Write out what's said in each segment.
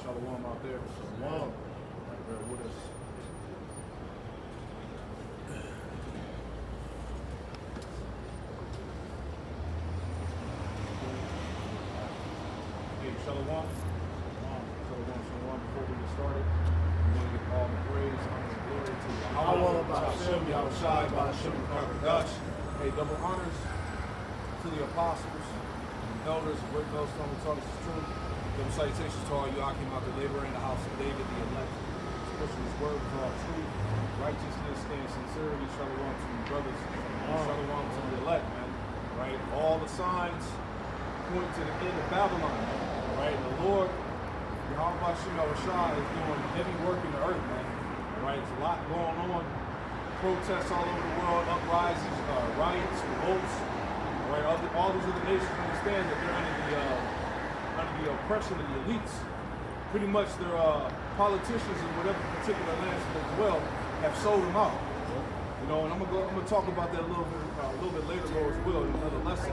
Shalom out there. Shalom. Right there with us. Hey, Shalom. Shalom. Before we get started, we want to give all the praise, honor, and glory to Yahweh, Hashem, Yahushai, Hashem, Karadash. Hey, double honors to the apostles, elders, great millstone who taught us the truth. Double salutations to all you who came out to labor in the house of David, the elect. Especially his word for all truth, righteousness, and sincerity. Shalom to you brothers. Shalom to the elect, man. Right? All the signs point to the end of Babylon. Right? And the Lord, Yahweh Hashem Yahushai, is doing heavy work in the earth, man. Right? There's a lot going on. Protests all over the world, uprisings, riots, revolts. Right? All these other nations understand that they're under the oppression of the elites. Pretty much their politicians in whatever particular lands they dwell have sold them out. You know, and I'm gonna talk about that a little bit later, Lord, as well, in another lesson.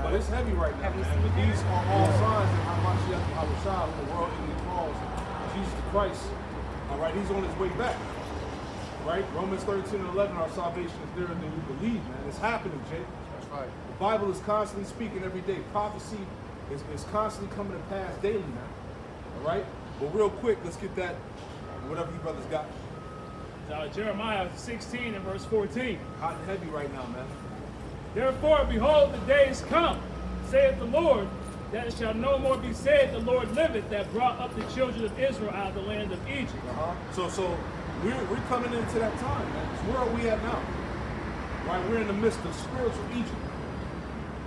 But it's heavy right now, man. But these are all signs that Hamashiach Yahushua, the world in the calls Jesus Christ. All right, he's on his way back. Right? Romans 13:11, our salvation is there than you believe, man. It's happening, Jake. That's right. The Bible is constantly speaking every day. Prophecy is constantly coming to pass daily now. All right? But real quick, let's get that, whatever you brothers got. Jeremiah 16 and verse 14. Hot and heavy right now, man. Therefore, behold, the days come, saith the Lord, that it shall no more be said, the Lord liveth, that brought up the children of Israel out of the land of Egypt. So we're coming into that time, man. So where are we at now? Right? We're in the midst of spiritual Egypt.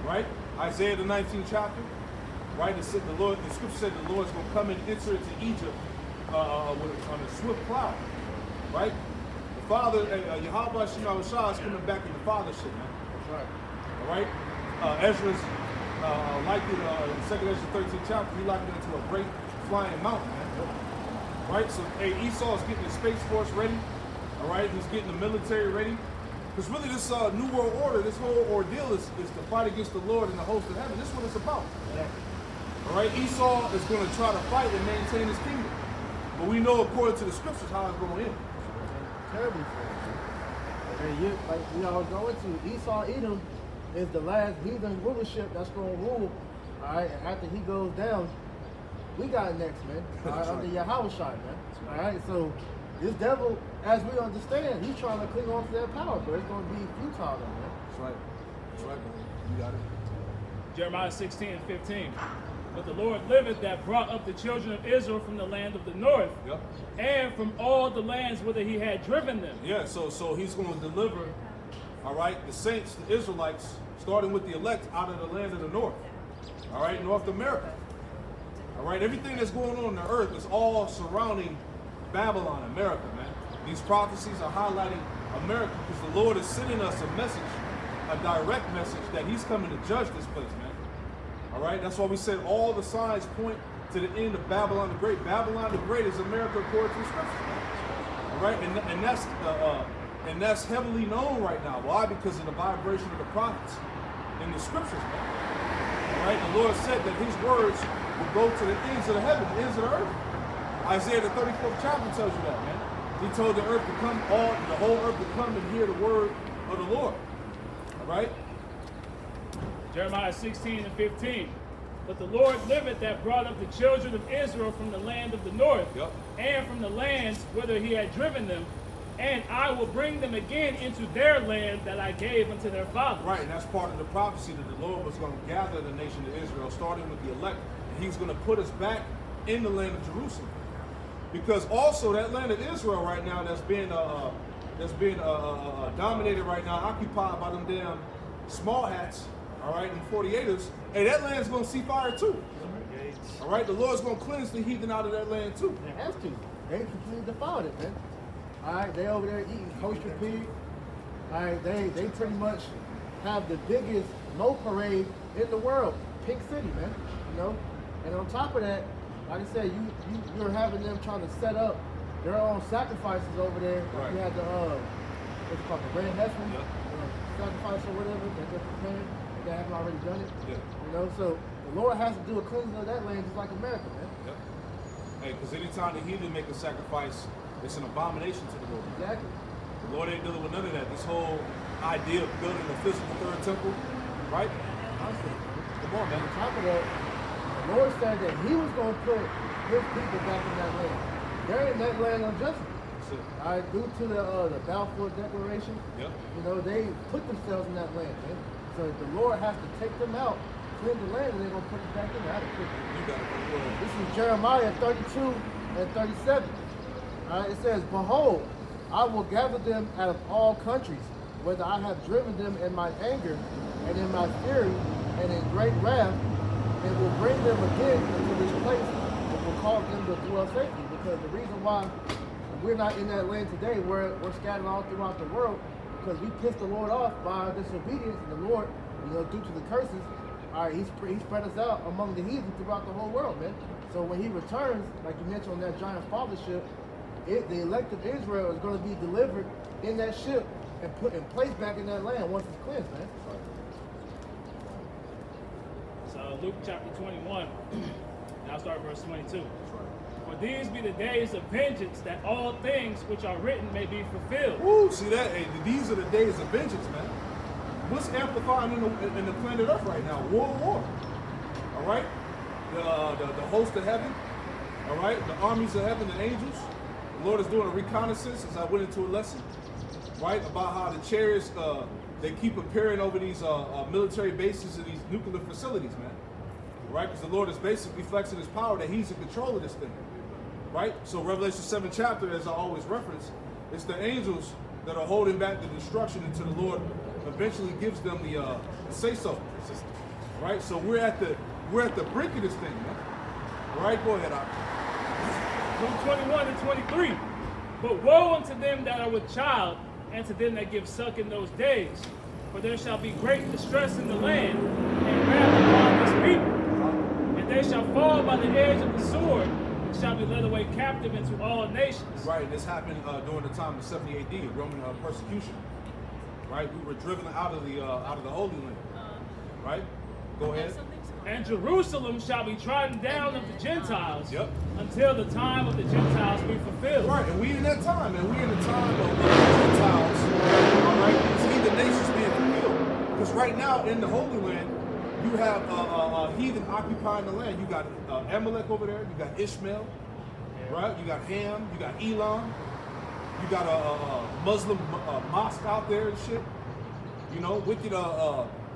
Right? Isaiah the 19th chapter. Right? It said the scripture said the Lord's going to come and enter into Egypt on a swift cloud. Right? The Father, Yahweh Shema Shah is coming back in the fathership, man. That's right. All right? Ezra's likened in 2nd Ezra 13th chapter, he likened it to a great flying mountain, man. Right? So, hey, Esau is getting his space force ready. All right? He's getting the military ready. Because really this New World Order, this whole ordeal is to fight against the Lord and the host of heaven. This is what it's about. Yeah. All right? Esau is going to try to fight and maintain his kingdom. But we know according to the scriptures how it's going to end. Terribly for and you, like we always go into, Esau Edom is the last heathen rulership that's going to rule. All right, and after he goes down, we got next, man. All right, under Yahushua, man. All right, so this devil, as we understand, he's trying to cling on to that power, but it's going to be futile, though, man. That's right. That's right, man. You got it. Jeremiah 16 and 15. But the Lord liveth, that brought up the children of Israel from the land of the north, Yep. and from all the lands whither he had driven them. Yeah, so he's going to deliver, all right, the saints, the Israelites, starting with the elect out of the land of the north. All right, North America. All right, everything that's going on the earth is all surrounding Babylon, America, man. These prophecies are highlighting America because the Lord is sending us a message, a direct message that he's coming to judge this place, man. All right, that's why we said all the signs point to the end of Babylon the Great. Babylon the Great is America according to the scriptures, man. All right, and that's heavily known right now. Why? Because of the vibration of the prophets in the scriptures, man. All right, the Lord said that his words will go to the ends of the heaven, the ends of the earth. Isaiah the 34th chapter tells you that, man. He told the earth to come, the whole earth to come and hear the word of the Lord. All right. Jeremiah 16 and 15. But the Lord liveth, that brought up the children of Israel from the land of the north, Yep. and from the lands whither he had driven them, and I will bring them again into their land that I gave unto their fathers. Right, and that's part of the prophecy that the Lord was going to gather the nation of Israel, starting with the elect, and he's going to put us back in the land of Jerusalem. Because also that land of Israel right now that's being dominated right now, occupied by them damn small hats, all right, and 48ers, hey, that land's going to see fire too. All right, the Lord's going to cleanse the heathen out of that land too. They have to. They completely defiled it, man. All right, they over there eating kosher pig. All right, they pretty much have the biggest no parade in the world, Pink City, man. You know, and on top of that, like I said, you're having them trying to set up their own sacrifices over there. Right. You had the what's it called, the red heifer sacrifice or whatever that they're preparing. They haven't already done it. Yeah. You know, so the Lord has to do a cleansing of that land just like America, man. Yep. Hey, because anytime the heathen make a sacrifice, it's an abomination to the Lord. Exactly. The Lord ain't dealing with none of that. This whole idea of building a physical third temple, right? Constantly. Come on, man. On top of that, the Lord said that He was going to put His people back in that land. They're in that land unjustly. That's it. All right, due to the Balfour Declaration, Yep. you know, they put themselves in that land, man. So the Lord has to take them out, clean the land, and they're going to put it back in there. You got to go forward. This is Jeremiah 32 and 37. All right, it says, "Behold, I will gather them out of all countries, whether I have driven them in my anger and in my fury and in great wrath, and will bring them again into this place and will cause them to dwell safely." Because the reason why we're not in that land today, we're scattered all throughout the world, because we pissed the Lord off by our disobedience, and the Lord, you know, due to the curses, all right, he spread us out among the heathen throughout the whole world, man. So when He returns, like you mentioned on that giant father ship, the elect of Israel is going to be delivered in that ship and put in place back in that land once it's cleansed, man. So Luke chapter 21, and I'll start verse 22. For these be the days of vengeance, that all things which are written may be fulfilled. Woo, see that? Hey, these are the days of vengeance, man. What's amplifying in the planet Earth right now? World war. All right? The host of heaven. All right? The armies of heaven, the angels. The Lord is doing a reconnaissance, as I went into a lesson, right? About how the chariots, they keep appearing over these military bases and these nuclear facilities, man. Right? Because the Lord is basically flexing His power that He's in control of this thing. Right? So Revelation 7 chapter, as I always reference, it's the angels that are holding back the destruction until the Lord eventually gives them the say-so. Right? So we're at the brink of this thing, man. All right, go ahead, Luke 21 and 23. But woe unto them that are with child, and to them that give suck in those days. For there shall be great distress in the land, and wrath upon this people. And they shall fall by the edge of the sword, and shall be led away captive into all nations. Right, this happened during the time of 70 AD, Roman persecution. Right, we were driven out of the Holy Land. Right, go ahead. And Jerusalem shall be trodden down of the Gentiles, Yep. until the time of the Gentiles be fulfilled. Right, and we in that time, and we in the time of the Gentiles. All right, these heathen nations being fulfilled. Because right now in the Holy Land, you have heathen occupying the land. You got Amalek over there. You got Ishmael. Right, you got Ham. You got Elam. You got a Muslim mosque out there and shit. You know, wicked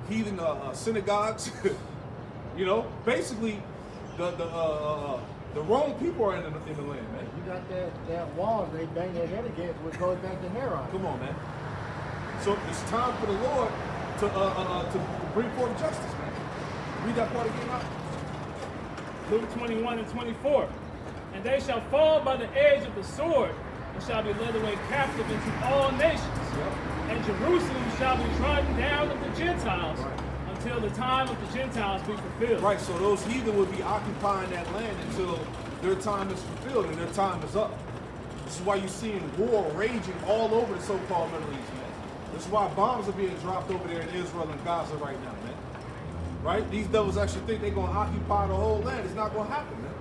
heathen synagogues. You know, basically, the wrong people are in the land, man. You got that wall they bang their head against, which goes back to Heron. Come on, man. So it's time for the Lord to bring forth justice, man. Read that part again out. Luke 21 and 24. And they shall fall by the edge of the sword, and shall be led away captive into all nations. Yep. And Jerusalem shall be trodden down of the Gentiles, until the time of the Gentiles be fulfilled. Right, so those heathen would be occupying that land until their time is fulfilled and their time is up. This is why you're seeing war raging all over the so-called Middle East, man. This is why bombs are being dropped over there in Israel and Gaza right now, man. Right? These devils actually think they're going to occupy the whole land. It's not going to happen, man.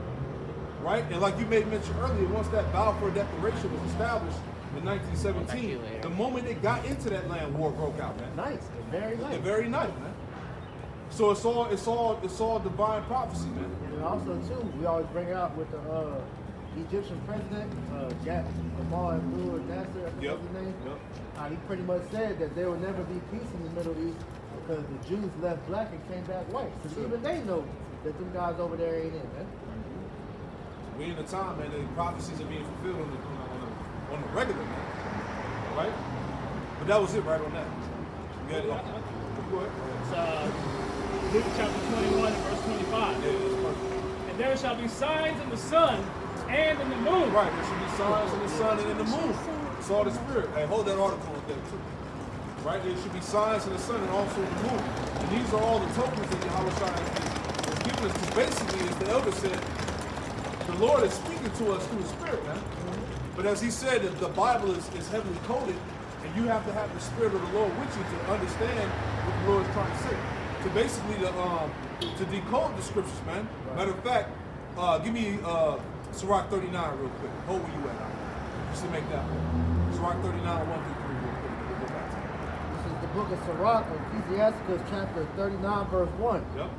Right? And like you made mention earlier, once that Balfour Declaration was established in 1917, the moment they got into that land, war broke out, man. Nice, very nice. The very night, man. So it's all divine prophecy, man. And also too, we always bring out with the Egyptian president, Gamal Abdul Nasser, I think Yep. that's his name. Yep. He pretty much said that there will never be peace in the Middle East because the Jews left black and came back white. Because Sure. even they know that them guys over there ain't in, man. We in the time, man. The prophecies are being fulfilled on the regular, man. Right? But that was it, right on that. You got it. Go ahead. It's Luke chapter 21 and verse 25. Yeah, that's perfect. And there shall be signs in the sun and in the moon. Right, there should be signs in the sun and in the moon. It's all the spirit. Hey, hold that article up there too. Right, there should be signs in the sun and also in the moon. And these are all the tokens that Yahweh is giving us. Because basically, as the elder said, the Lord is speaking to us through the spirit, man. But as he said, that the Bible is heavily coded, and you have to have the spirit of the Lord with you to understand what the Lord is trying to say. To basically to decode the scriptures, man. Matter of fact, give me Sirach 39 real quick. Hold where you at. Just to make that one. Sirach 39, 1 through 3 real quick. We'll go back to it. This is the book of Sirach, Ecclesiasticus chapter 39, verse 1. Yep.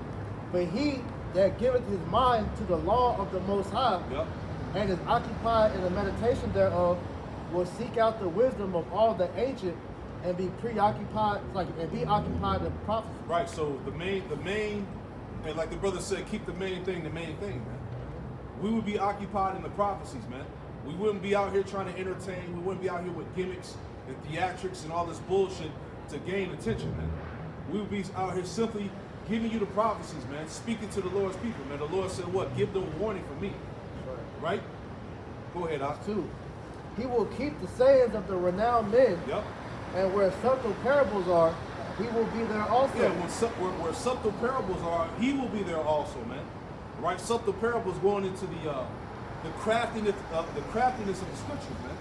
But he that giveth his mind to the law of the Most High, Yep. and is occupied in the meditation thereof, will seek out the wisdom of all the ancient, and be preoccupied, and be occupied in prophecy. Right, so the main, and like the brother said, keep the main thing, man. We would be occupied in the prophecies, man. We wouldn't be out here trying to entertain. We wouldn't be out here with gimmicks and theatrics and all this bullshit to gain attention, man. We would be out here simply giving you the prophecies, man, speaking to the Lord's people, man. The Lord said what? Give them warning from me, right? Go ahead, Ox. 2. He will keep the sayings of the renowned men, Yep. and where subtle parables are, he will be there also. Yeah, where subtle parables are, he will be there also, man. Right? Subtle parables going into the craftiness of the scriptures, man.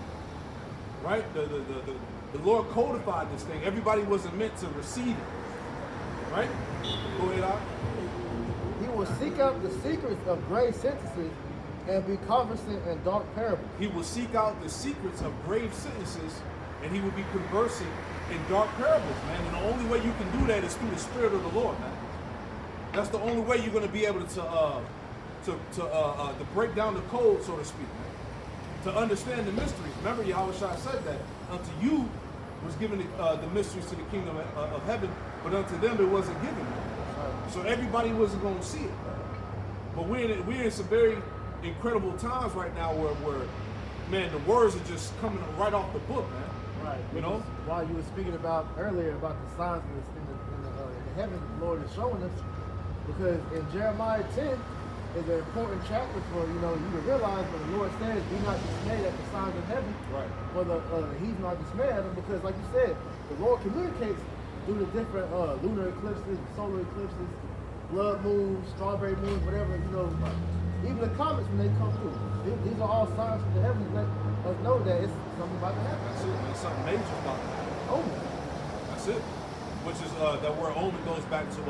Right? The Lord codified this thing. Everybody wasn't meant to receive it. Right? Go ahead, Al. He will seek out the secrets of grave sentences, and be conversant in dark parables. He will seek out the secrets of grave sentences, and he will be conversing in dark parables, man. And the only way you can do that is through the Spirit of the Lord, man. That's the only way you're going to be able to break down the code, so to speak, man. To understand the mysteries. Remember, Yahweh Shai said that unto you was given the mysteries to the kingdom of heaven, but unto them it wasn't given. So everybody wasn't going to see it. But we're in some very incredible times right now where man, the words are just coming right off the book, man. Right. You know? While you were speaking about earlier about the signs in the heaven, the Lord is showing us, because in Jeremiah 10 is an important chapter for you to realize when the Lord says, "Be not dismayed at the signs of heaven." Right. For He's not dismayed at them, because, like you said, the Lord communicates through the different lunar eclipses, solar eclipses, blood moons, strawberry moons, whatever. Even the comets when they come through. These are all signs from the heavens that let us know that it's something about to happen. That's it, man. Something major about to happen. Oh. That's it. Which is that word omen goes back to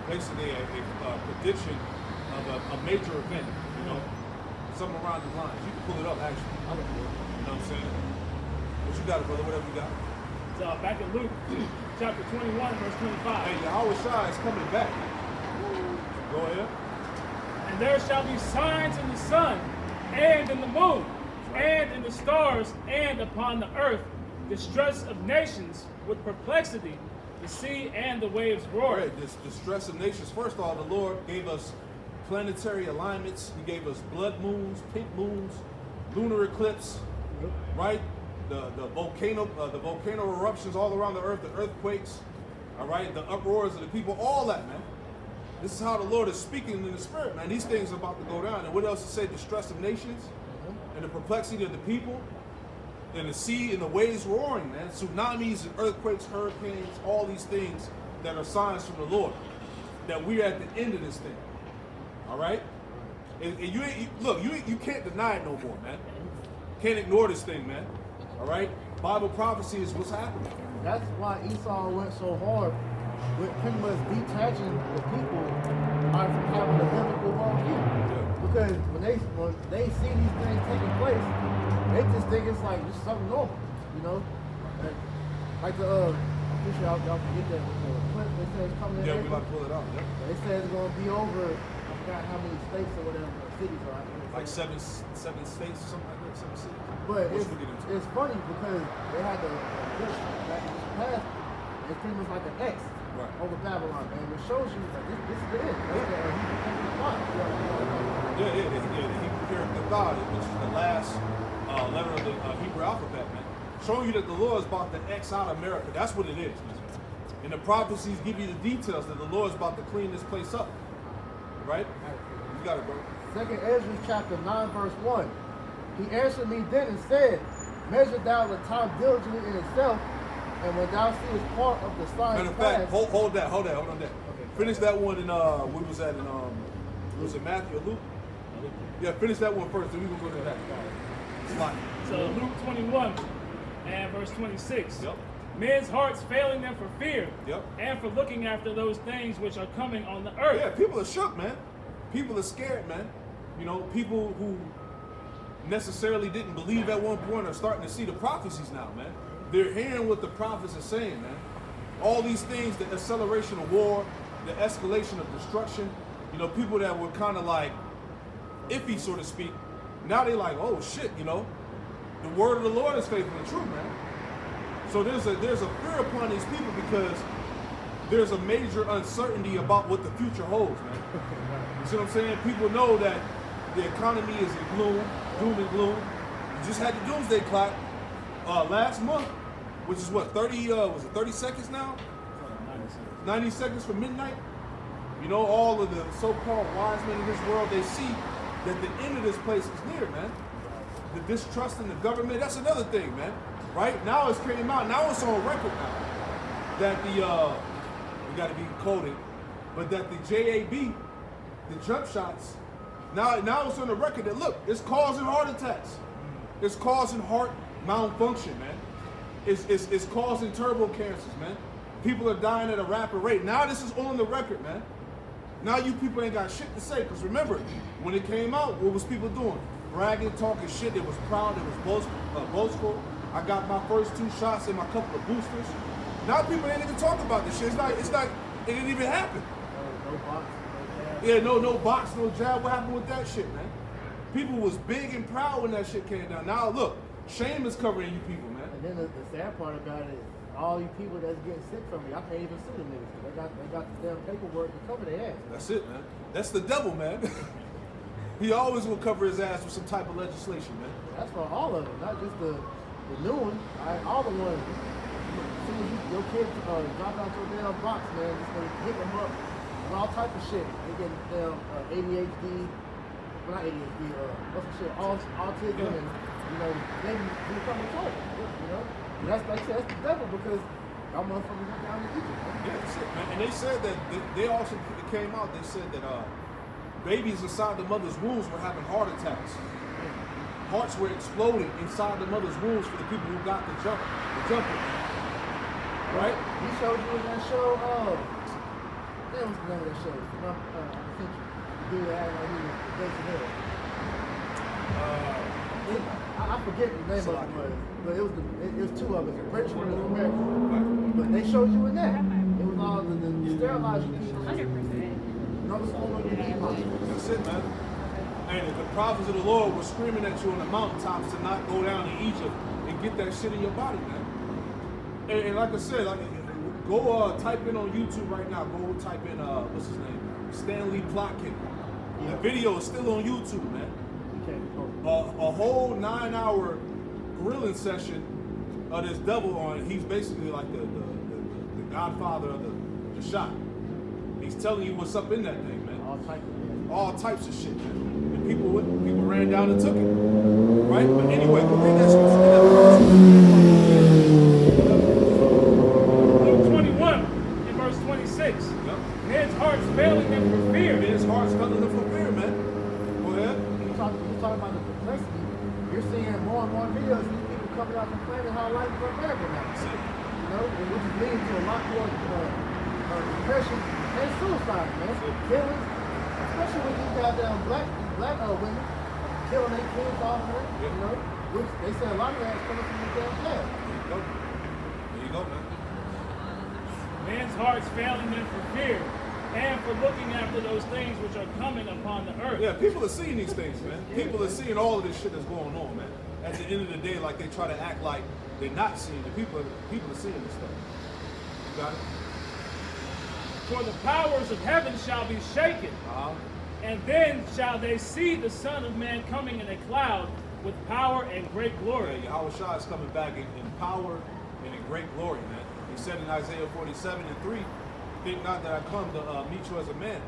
basically a prediction of a major event, something around the lines. You can pull it up, actually. You know what I'm saying? What you got, brother? Whatever you got. So back in Luke chapter 21, verse 25. Hey, Yahweh Shai is coming back. Go ahead. And there shall be signs in the sun, and in the moon, and in the stars, and upon the earth, distress of nations with perplexity, the sea and the waves roar. Right, this distress of nations. First of all, the Lord gave us planetary alignments. He gave us blood moons, pink moons, lunar eclipse, right? The volcano eruptions all around the earth, the earthquakes, all right, the uproars of the people, all that, man. This is how the Lord is speaking in the spirit, man. These things are about to go down. And what else to say? Distress of nations, and the perplexity of the people, and the sea and the waves roaring, man. Tsunamis and earthquakes, hurricanes, all these things that are signs from the Lord. That we're at the end of this thing. All right? And you can't deny it no more, man. Can't ignore this thing, man. All right? Bible prophecy is what's happening. That's why Esau went so hard with pretty much detaching the people from having a biblical worldview. Because when they see these things taking place, they just think it's like just something normal, And like I'm pretty sure y'all forget that clip they say it's coming in. Yeah, we about to pull it out. Yeah. They say it's going to be over. I forgot how many states or whatever cities are. Like seven states or something like that, 7 cities. But Which we'll get into. it's funny because they had the push back in the past. It's pretty much like an X over Babylon, man. It shows you that this is the end. That's the Hebrew plot. Yeah, the Hebrew character God, which is the last letter of the Hebrew alphabet, man. Showing you that the Lord is about to X out America. That's what it is, man. And the prophecies give you the details that the Lord is about to clean this place up. Right? You got it, bro. 2 Ezra chapter 9, verse 1. He answered me then and said, measure thou the time diligently in itself, and when thou seest part of the signs Matter of fact, past. hold on that. Finish that one in we was at in was it Matthew or Luke? Yeah, finish that one first, then we can go to that. Slide. So Luke 21 and verse 26. Yep. Men's hearts failing them for fear, Yep. and for looking after those things which are coming on the earth. Yeah, people are shook, man. People are scared, man. You know, people who necessarily didn't believe at one point are starting to see the prophecies now, man. They're hearing what the prophets are saying, man. All these things, the acceleration of war, the escalation of destruction, you know, people that were kind of like iffy, so to speak, now they like, oh shit, you know, the word of the Lord is faithful and true, man. So there's a fear upon these people because there's a major uncertainty about what the future holds, man. You see what I'm saying? People know that the economy is in gloom, doom and gloom. You just had the doomsday clock last month, which is what, 30 seconds now? 90 seconds from midnight. You know, all of the so-called wise men in this world, they see that the end of this place is near, man. The distrust in the government, that's another thing, man. Right? Now it's came out, now it's on record now, that the, we gotta be quoted, but that the JAB, the jump shots, now it's on the record that, look, it's causing heart attacks. It's causing heart malfunction, man. It's causing turbo cancers, man. People are dying at a rapid rate. Now this is on the record, man. Now you people ain't got shit to say, because remember, when it came out, what was people doing? Bragging, talking shit. It was proud, it was boastful. I got my first 2 shots and my couple of boosters. Now people ain't even talk about this shit. It's not, it didn't even happen. No box, no jab. Yeah, no box, no jab. What happened with that shit, man? People was big and proud when that shit came down. Now look, shame is covering you people, man. And then the sad part about it is all you people that's getting sick from me, I can't even sue them niggas. They got the damn paperwork to cover their ass. That's it, man. That's the devil, man. He always will cover his ass with some type of legislation, man. That's for all of them, not just the new one. All the ones. As soon as your kids drop out your damn box, man, just gonna hit them up with all type of shit. They get damn ADHD, well, not ADHD, what's the shit, autism, and you know, they become retarded. You know, and that's like I said, that's the devil because y'all motherfuckers went down to Egypt. Yeah, that's it, man. And they said that they also came out. They said that babies inside the mother's wombs were having heart attacks. Hearts were exploding inside the mother's wombs for the people who got the jumper. Right? He showed you in that show. Damn, what's the name of that show? I think the dude that had like he was Jason Hill. I forget the name of it, but it was 2 of us. The British one and the American one. But they showed you in that. It was all the sterilizing people. 100%. No school in the That's it, man. And the prophets of the Lord were screaming at you on the mountaintops to not go down to Egypt and get that shit in your body, man. And like I said, go type in on YouTube right now. Go type in what's his name? Stanley Plotkin. The video is still on YouTube, man. A whole 9-hour grilling session of this devil on. He's basically like the godfather of the shot. He's telling you what's up in that thing, man. All types of shit, man. And people ran down and took it, right? But anyway, go read that shit. Luke 21 in verse 26. Yep. Men's hearts failing them for fear. Men's hearts failing them for fear, man. Go ahead. You talking about the complexity. You're seeing more and more videos of these people coming out complaining how life is America now. That's it. You know, which is leading to a lot more depression and suicide, man. Killings, especially with these goddamn black women killing their kids off her, you know, which they say a lot of that's coming from the damn jail. There you go, man. Men's hearts failing them for fear and for looking after those things which are coming upon the earth. Yeah, people are seeing these things, man. People are seeing all of this shit that's going on, man. At the end of the day, like they try to act like they're not seeing it. People are seeing this stuff. You got it? For the powers of heaven shall be shaken, and then shall they see the Son of Man coming in a cloud with power and great glory. Yeah, Yahweh Shah is coming back in power and in great glory, man. He said in Isaiah 47:3, think not that I come to meet you as a man.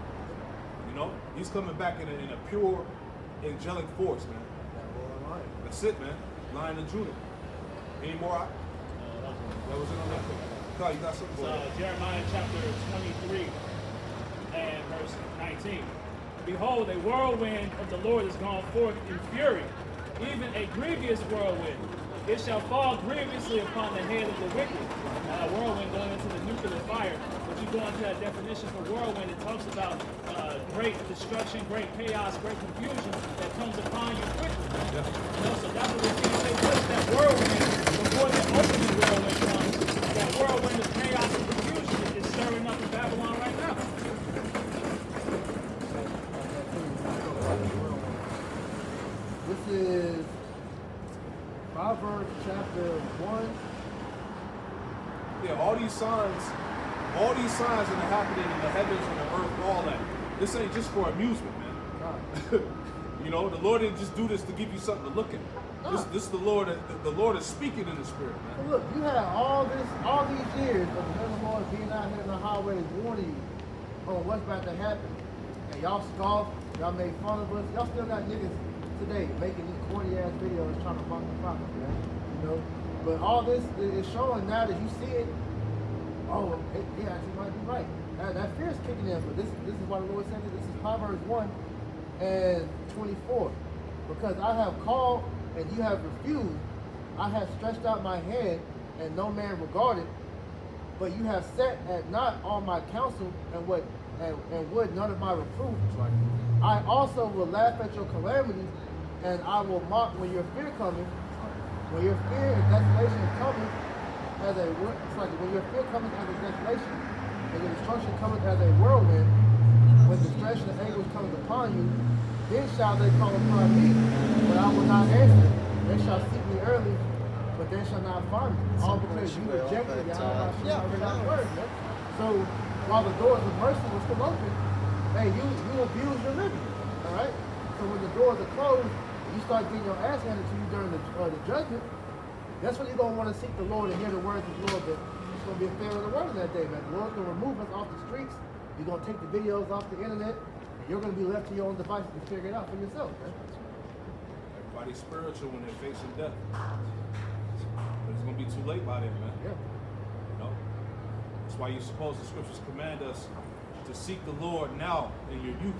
You know, he's coming back in a pure, angelic force, man. That's it, man. Lion of Judah. Any more? That was it on that thing. Carl, you got something for it? Jeremiah chapter 23 and verse 19. Behold, a whirlwind of the Lord is gone forth in fury, even a grievous whirlwind. It shall fall grievously upon the head of the wicked. Now, a whirlwind going into the nuclear fire. But you go into that definition for whirlwind, it talks about great destruction, great chaos, great confusion that comes upon you quickly. You know, so that's what we're seeing take place. That whirlwind, before the ultimate whirlwind comes, that whirlwind of chaos and confusion is stirring up in Babylon right now. This is Proverbs chapter 1. Yeah, all these signs that are happening in the heavens and the earth, all that. This ain't just for amusement, man. You know, the Lord didn't just do this to give you something to look at. This is the Lord. The Lord is speaking in the spirit, man. So look, you had all these years of the Lord being out here in the highways warning you on what's about to happen, and y'all scoffed, y'all made fun of us. Y'all still got niggas today making these corny ass videos trying to mock the prophet, man. You know, but all this is showing now that you see it. Oh, yeah, you might be right. That fear is kicking in, but this is why the Lord said it. This is Proverbs 1 and 24. Because I have called and you have refused, I have stretched out my hand and no man regarded, but you have set at naught all my counsel and would none of my reproof. I also will laugh at your calamities, and I will mock when your fear cometh. When your fear and desolation cometh as a it's like when your fear cometh as a desolation, and your destruction cometh as a whirlwind, when distress and anguish cometh upon you, then shall they call upon me, but I will not answer. They shall seek me early, but they shall not find me. All because you rejected Yahweh's word. So while the doors of mercy were still open, hey, you abuse your liberty. All right. So when the doors are closed, you start getting your ass handed to you during the judgment. That's when you're gonna want to seek the Lord and hear the words of the Lord. That it's gonna be a fear of the word in that day, man. The Lord's gonna remove us off the streets. You're gonna take the videos off the internet. You're going to be left to your own devices to figure it out for yourself, man. Everybody's spiritual when they're facing death. But it's going to be too late by then, man. Yeah. You know? That's why you're supposed, the scriptures command us to seek the Lord now in your youth,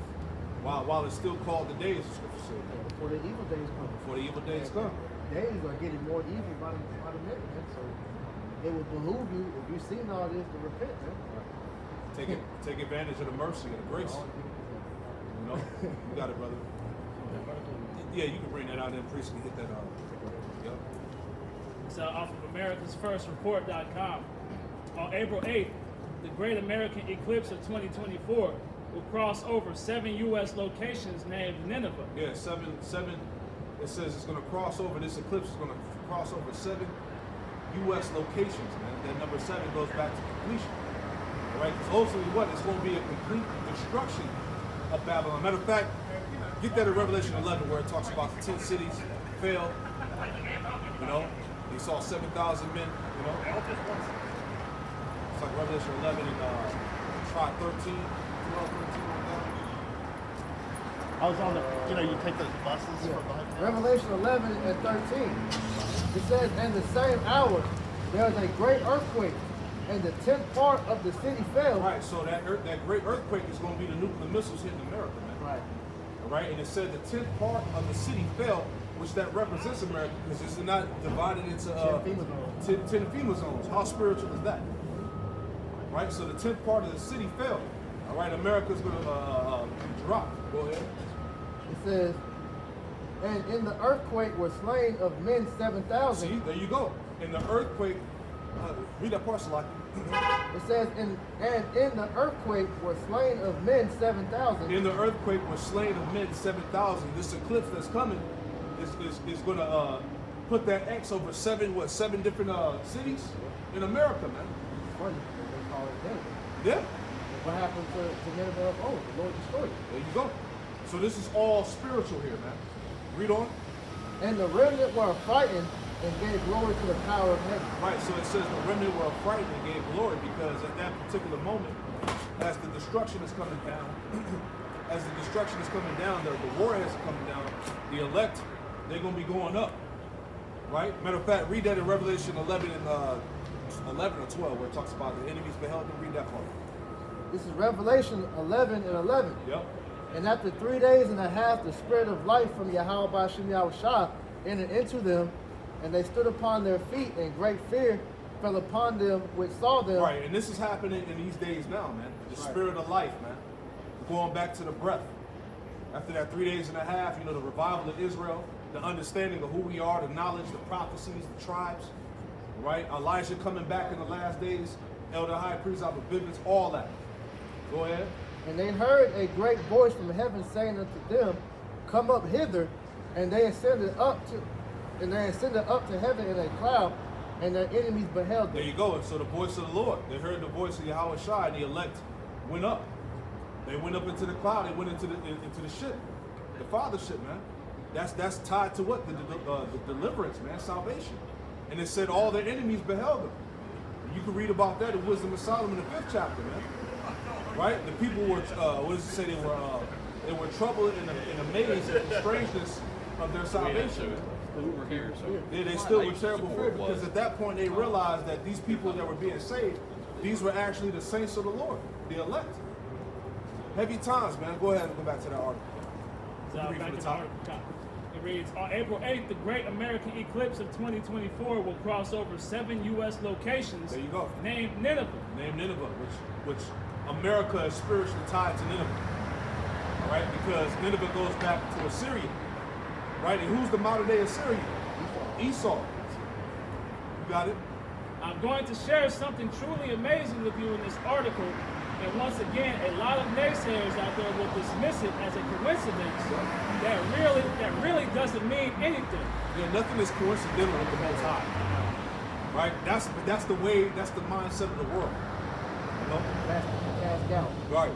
while it's still called the days, the scripture says. Yeah, before the evil days come. Before the evil days come. Days are getting more evil by the minute, man. So it would behoove you, if you've seen all this, to repent, man. Take advantage of the mercy and the grace. You know, you got it, brother. Yeah, you can bring that out there. Priest can hit that out. Yep. So off of AmericasFirstReport.com, on April 8th, the Great American Eclipse of 2024 will cross over 7 U.S. locations named Nineveh. Yeah, seven. It says it's going to cross over. This eclipse is going to cross over 7 U.S. locations, man. That number 7 goes back to completion. All right, because ultimately, what? It's going to be a complete destruction of Babylon. Matter of fact, get that in Revelation 11 where it talks about the 10 cities failed. You know, they saw 7,000 men. You know, it's like Revelation 11 and try 13, 12, 13. I was on the, you take those buses from behind. Revelation 11 and 13. It says, in the same hour, there was a great earthquake, and the 10th part of the city fell. Right, so that great earthquake is going to be the nuclear missiles hitting America, man. Right. All right, and it said the 10th part of the city fell, which that represents America because it's not divided into 10 FEMA zones. How spiritual is that? Right, so the 10th part of the city fell. All right, America's going to drop. Go ahead. It says, and in the earthquake were slain of men 7,000. See, there you go. In the earthquake, read that part, Salaki. It says, and in the earthquake were slain of men 7,000. In the earthquake were slain of men 7,000. This eclipse that's coming is going to put that X over 7 different cities in America, man. It's funny that they call it Nineveh. Yeah. What happened to Nineveh of old? The Lord destroyed it. There you go. So this is all spiritual here, man. Read on. And the remnant were frightened and gave glory to the power of heaven. Right, so it says the remnant were frightened and gave glory because at that particular moment, as the destruction is coming down, the warheads are coming down, the elect, they're going to be going up. Right? Matter of fact, read that in Revelation 11 and 11 or 12 where it talks about the enemies beheld them. Read that part. This is Revelation 11 and 11. Yep. And after 3 days and a half, the spirit of life from Yahweh Ba'ashem Yahushua entered into them, and they stood upon their feet, and great fear fell upon them which saw them. Right, and this is happening in these days now, man. The spirit of life, man. going back to the breath. After that 3 days and a half, the revival of Israel, the understanding of who we are, the knowledge, the prophecies, the tribes, right? Elijah coming back in the last days, Elder High Priest, Abibitz, all that. Go ahead. And they heard a great voice from heaven saying unto them, come up hither, and they ascended up to heaven in a cloud, and their enemies beheld There them. you go. And so the voice of the Lord, they heard the voice of Yahweh Shai, and the elect went up. They went up into the cloud. They went into the ship, the Father ship, man. That's tied to what? The deliverance, man, salvation. And it said all their enemies beheld them. You can read about that in Wisdom of Solomon, the 5th chapter, man. Right? The people were, what does it say? They were troubled and amazed at the strangeness of their salvation. We're here, so Yeah, they still were terrible fear, because at that point they realized that these people that were being saved, these were actually the saints of the Lord, the elect. Heavy times, man. Go ahead and go back to that article. So You can read back from to the the top. article. It reads, on April 8th, the Great American Eclipse of 2024 will cross over 7 U.S. locations There you go. named Nineveh. Named Nineveh, which America is spiritually tied to Nineveh. All right, because Nineveh goes back to Assyria. Right, and who's the modern day Assyrian? Esau. You got it? I'm going to share something truly amazing with you in this article. And once again, a lot of naysayers out there will dismiss it as a coincidence that really doesn't mean anything. Yeah, nothing is coincidental with the Most High. Right? That's the way, that's the mindset of the world. You know? Cast out. Right.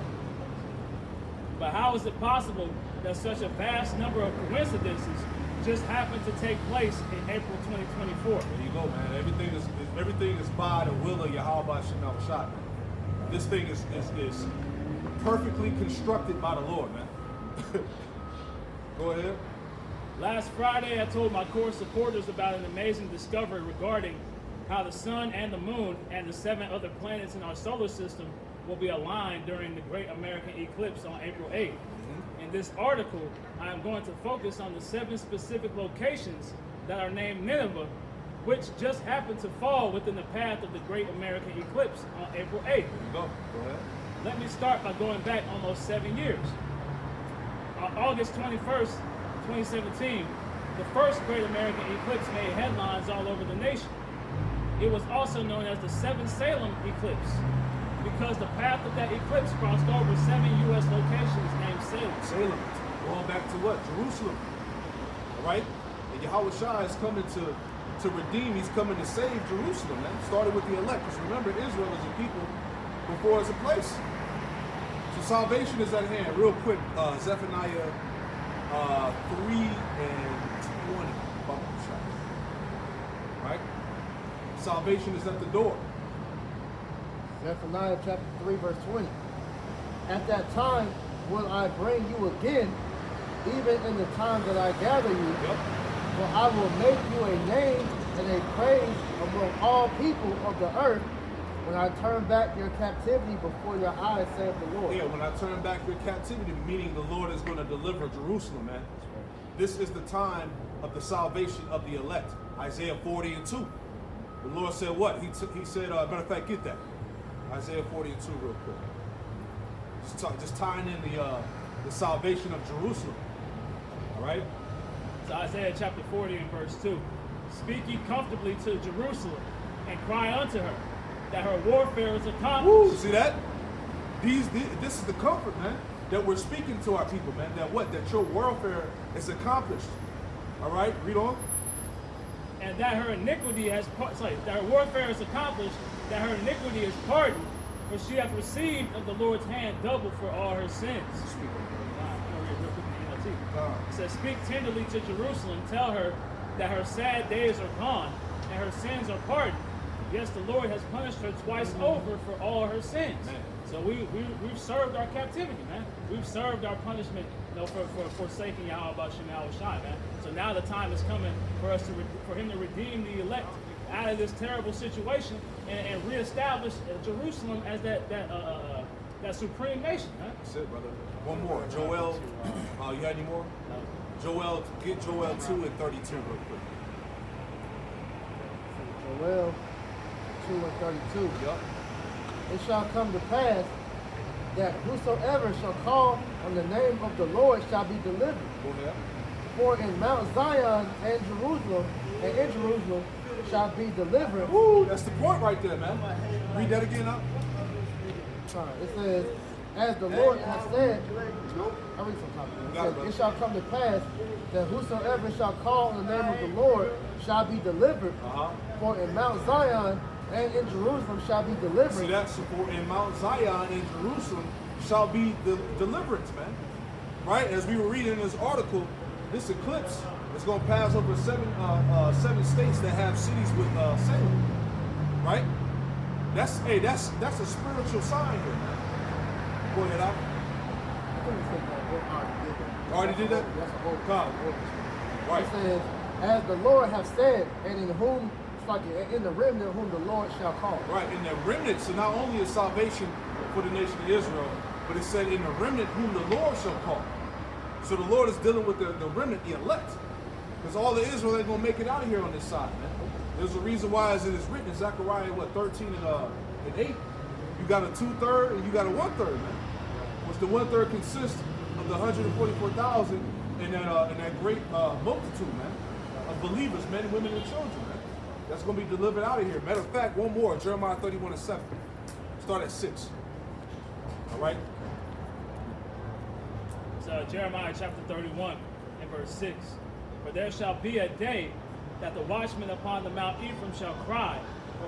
But how is it possible that such a vast number of coincidences just happened to take place in April 2024? There you go, man. Everything is by the will of Yahweh Shem Shai. This thing is perfectly constructed by the Lord, man. Go ahead. Last Friday, I told my core supporters about an amazing discovery regarding how the sun and the moon and the 7 other planets in our solar system will be aligned during the Great American Eclipse on April 8th. In this article, I am going to focus on the 7 specific locations that are named Nineveh, which just happened to fall within the path of the Great American Eclipse on April 8th. There you go. Go ahead. Let me start by going back almost 7 years. On August 21st, 2017, the first Great American Eclipse made headlines all over the nation. It was also known as the 7 Salem Eclipse because the path of that eclipse crossed over 7 U.S. locations named Salem. Salem. Going back to what? Jerusalem. All right? And Yahweh Shai is coming to redeem. He's coming to save Jerusalem, man. Started with the elect. Because remember, Israel is a people before it's a place. So salvation is at hand. Real quick, Zephaniah 3 and 20. Right? Salvation is at the door. Zephaniah chapter 3, verse 20. At that time will I bring you again, even in the time that I gather you. Yep. For I will make you a name and a praise among all people of the earth when I turn back your captivity before your eyes, saith the Lord. Yeah, when I turn back your captivity, meaning the Lord is going to deliver Jerusalem, man. This is the time of the salvation of the elect. Isaiah 40 and 2. The Lord said what? He said, matter of fact, get that. Isaiah 40 and 2 real quick. Just tying in the salvation of Jerusalem. All right? So Isaiah chapter 40 and verse 2. Speak ye comfortably to Jerusalem and cry unto her that her warfare is Woo, accomplished. see that? This is the comfort, man, that we're speaking to our people, man. That what? That your warfare is accomplished. All right? Read on. And that her iniquity has, that her warfare is accomplished, that her iniquity is pardoned, for she hath received of the Lord's hand double for all her sins. It says, speak tenderly to Jerusalem, tell her that her sad days are gone, and her sins are pardoned. Yes, the Lord has punished her twice over for all her sins. Man. So we've served our captivity, man. We've served our punishment, for forsaking Yahweh Shem Shai, man. So now the time is coming for us for Him to redeem the elect out of this terrible situation and reestablish Jerusalem as that supreme nation, man. That's it, brother. One more. Joel, you got any more? Joel, get Joel 2 and 32 real quick. Joel 2 and 32. Yup. It shall come to pass that whosoever shall call on the name of the Lord shall be delivered. Go ahead. For in Mount Zion and in Jerusalem shall be deliverance. Woo, that's the point right there, man. Read that again up. It says, as the Lord has said, Nope. I read some top. It Got it, says, brother. it shall come to pass that whosoever shall call on the name of the Lord shall be delivered. Uh-huh. For in Mount Zion and in Jerusalem shall be See deliverance. that? So for in Mount Zion and Jerusalem shall be the deliverance, man. Right? As we were reading in this article, this eclipse is going to pass over seven states that have cities with Salem. Right? That's a spiritual sign here, man. Go ahead, Al. I think it said that. It Already did that? That's a whole God. Right. It says, as the Lord hath said, and in whom, it's like in the remnant whom the Lord shall call. Right, in the remnant, so not only is salvation for the nation of Israel, but it said in the remnant whom the Lord shall call. So the Lord is dealing with the remnant, the elect. Because all the Israel ain't going to make it out of here on this side, man. There's a reason why, as it is written in Zechariah, 13 and 8, you got a 2/3 and you got a 1/3, man. Which the 1/3 consists of the 144,000 and that great multitude, man, of believers, men, women, and children, man. That's going to be delivered out of here. Matter of fact, one more, Jeremiah 31 and 7. Start at 6. All right? It's Jeremiah chapter 31 and verse 6. For there shall be a day that the watchmen upon the Mount Ephraim shall cry,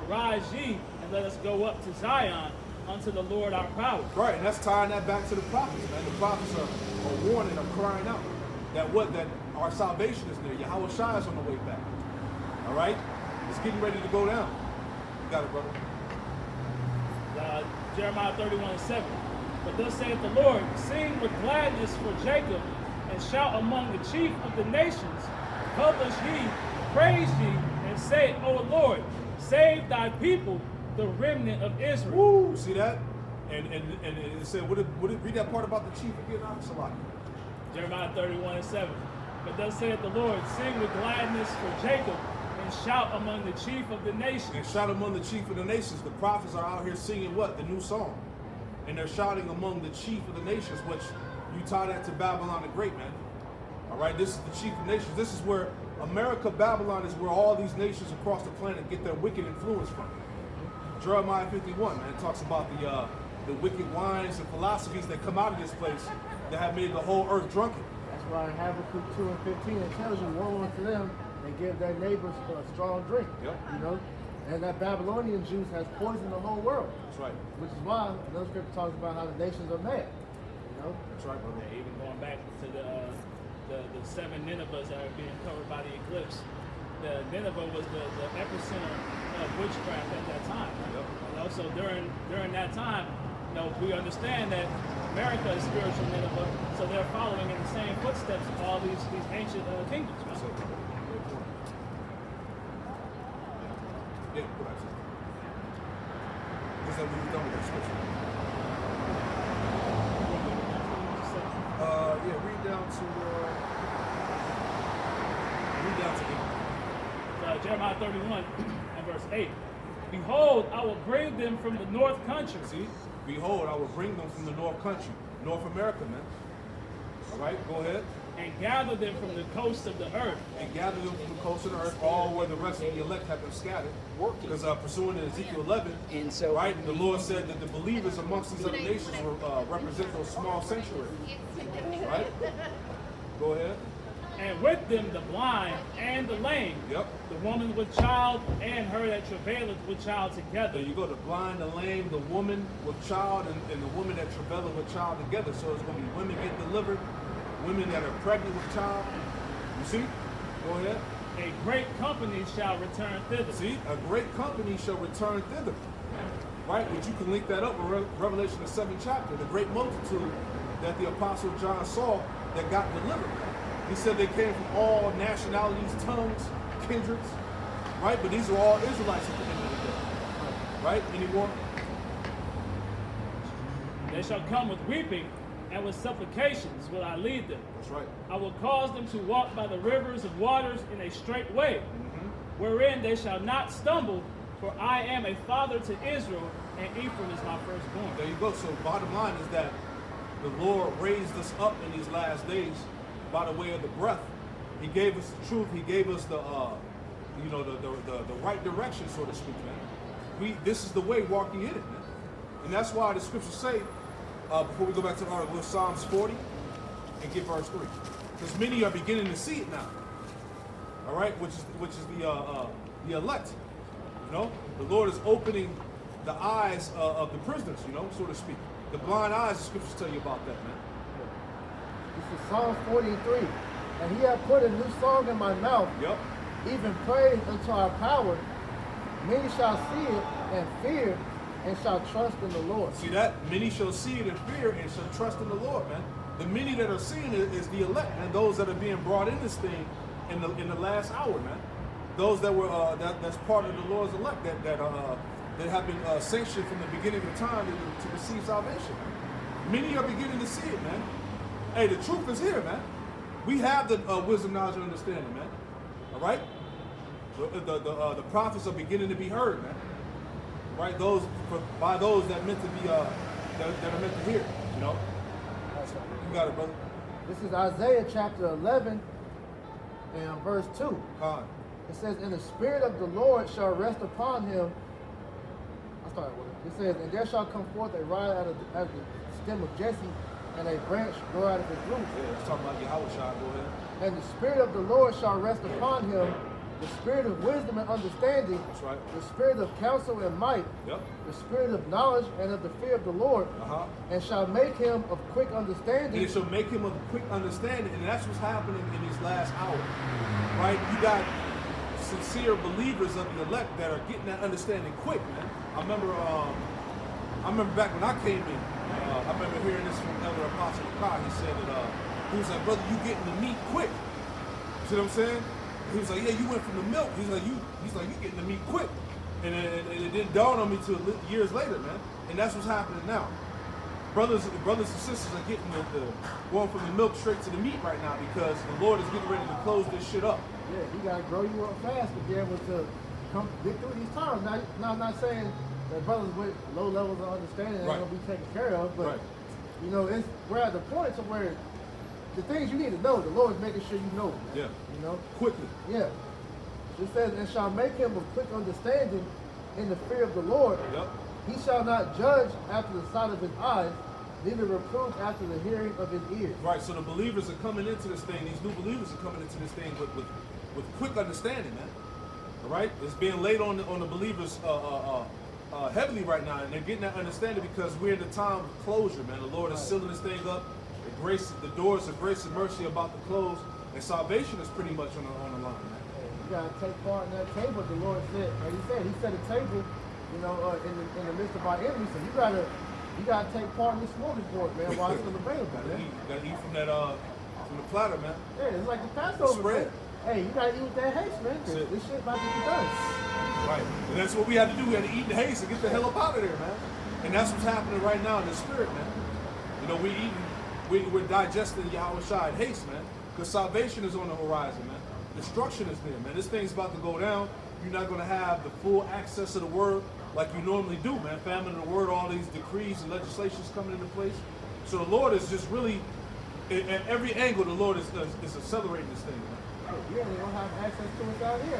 Arise ye, and let us go up to Zion unto the Lord our power. Right, and that's tying that back to the prophets, man. The prophets are warning, are crying out that our salvation is near. Yahweh Shai is on the way back. All right? It's getting ready to go down. You got it, brother. Jeremiah 31 and 7. But thus saith the Lord, Sing with gladness for Jacob, and shout among the chief of the nations. Publish ye, praise ye, and say, O Lord, save thy people, the remnant of Israel. Woo! See that? And it said, would it read that part about the chief again? Salaki. Jeremiah 31 and 7. But thus saith the Lord, Sing with gladness for Jacob, and shout among the chief of the nations. And shout among the chief of the nations. The prophets are out here singing what? The new song. And they're shouting among the chief of the nations, which you tie that to Babylon the Great, man. All right, this is the chief of nations. This is where America, Babylon is where all these nations across the planet get their wicked influence from. Jeremiah 51, man, talks about the wicked wines and philosophies that come out of this place that have made the whole earth drunken. That's why in Habakkuk 2 and 15 it tells you, woe unto them, and give their neighbors a strong drink. Yep. You know? And that Babylonian juice has poisoned the whole world. That's right. Which is why another scripture talks about how the nations are mad. You know? That's right, brother. Yeah, even going back to the 7 Ninevehs that are being covered by the eclipse, the Nineveh was the epicenter of witchcraft at that time. Right? Yep. And also during that time, we understand that America is spiritual Nineveh, so they're following in the same footsteps of all these ancient kingdoms. Right? So, yeah, what I said. Just that we were done with that scripture. Yeah, read down to Jeremiah 31 and verse 8. Behold, I will bring them from the north country. See? Behold, I will bring them from the north country. North America, man. All right, go ahead. And gather them from the coast of the earth. And gather them from the coast of the earth, all where the rest of the elect have been scattered. Because pursuant to Ezekiel 11, And so- right, the Lord said that the believers amongst these other nations will represent those small sanctuaries. Right? Go ahead. And with them the blind and the lame, Yep. the woman with child and her that travaileth with child together. There you go, the blind, the lame, the woman with child, and the woman that travaileth with child together. So it's going to be women get delivered, women that are pregnant with child. You see? Go ahead. A great company shall return thither. See? A great company shall return thither. Right? But you can link that up with Revelation the 7th chapter, the great multitude that the Apostle John saw that got delivered. He said they came from all nationalities, tongues, kindreds, right? But these are all Israelites at the end of the day, right? Any more? They shall come with weeping, and with supplications will I lead them. That's right. I will cause them to walk by the rivers of waters in a straight way, wherein they shall not stumble, for I am a father to Israel, and Ephraim is my firstborn. There you go. So bottom line is that the Lord raised us up in these last days by the way of the breath. He gave us the truth. He gave us the right direction, so to speak, man. This is the way, walking in it, man. And that's why the scriptures say, before we go back to the article, Psalms 40 and get verse 3. Because many are beginning to see it now. All right, which is the elect. You know, the Lord is opening the eyes of the prisoners, you know, so to speak. The blind eyes, the scriptures tell you about that, man. This is Psalm 43. And he hath put a new song in my mouth, Yep. even praise unto our power. Many shall see it and fear, and shall trust in the Lord. See that? Many shall see it and fear and shall trust in the Lord, man. The many that are seeing it is the elect, and those that are being brought in this thing in the last hour, man. Those that were that's part of the Lord's elect that have been sanctioned from the beginning of time to receive salvation. Many are beginning to see it, man. Hey, the truth is here, man. We have the wisdom, knowledge, and understanding, man. All right? The prophets are beginning to be heard, man. Right? By those that meant to be that are meant to hear, you know? You got it, brother. This is Isaiah chapter 11 and verse 2. Con. It says, and the Spirit of the Lord shall rest upon him. I started with it. It says, and there shall come forth a rod out of the stem of Jesse, and a branch grow out of his roots. Yeah, it's talking about Yahweh Shai, go ahead. And the Spirit of the Lord shall rest upon him, the Spirit of wisdom and understanding, That's right. the Spirit of counsel and might, Yep. the Spirit of knowledge and of the fear of the Lord, and shall make him of quick And understanding. it shall make him of quick understanding, and that's what's happening in these last hours. Right? You got sincere believers of the elect that are getting that understanding quick, man. I remember back when I came in, I remember hearing this from Elder Apostle Kai. He said that he was like, brother, you getting the meat quick. See what I'm saying? He was like, yeah, you went from the milk. He's like, you getting the meat quick. And it didn't dawn on me till years later, man. And that's what's happening now. Brothers and sisters are getting going from the milk straight to the meat right now because the Lord is getting ready to close this shit up. Yeah, you gotta grow you up fast to be able to get through these times. Now I'm not saying that brothers with low levels of understanding ain't gonna be taken care of, but you know, we're at the point to where the things you need to know, the Lord's making sure you know. Yeah. You know? Quickly. Yeah. It says, and shall make him of quick understanding in the fear of the Lord. Yep. He shall not judge after the sight of his eyes, neither reprove after the hearing of his ears. Right, so the believers are coming into this thing, these new believers are coming into this thing with quick understanding, man. All right? It's being laid on the believers heavily right now, and they're getting that understanding because we're in the time of closure, man. The Lord is sealing this thing up. The doors of grace and mercy are about to close, and salvation is pretty much on the line, man. You gotta take part in that table. The Lord said, like he set a table, you know, in the midst of our enemies. So you gotta take part in this smorgasbord, man, while it's still available, man. You gotta eat from the platter, man. Yeah, it's like the Passover, Spread. man. Hey, you gotta eat with that haste, man. 'Cause this shit about to be done. Right. And that's what we had to do. We had to eat the haste and get the hell up out of there, man. And that's what's happening right now in the spirit, man. You know, we're digesting Yahweh Shai in haste, man. Because salvation is on the horizon, man. Destruction is there, man. This thing's about to go down. You're not going to have the full access to the word like you normally do, man. Famine of the word, all these decrees and legislations coming into place. So the Lord is just really, at every angle, the Lord is accelerating this thing, man. You ain't gonna have access to it out here.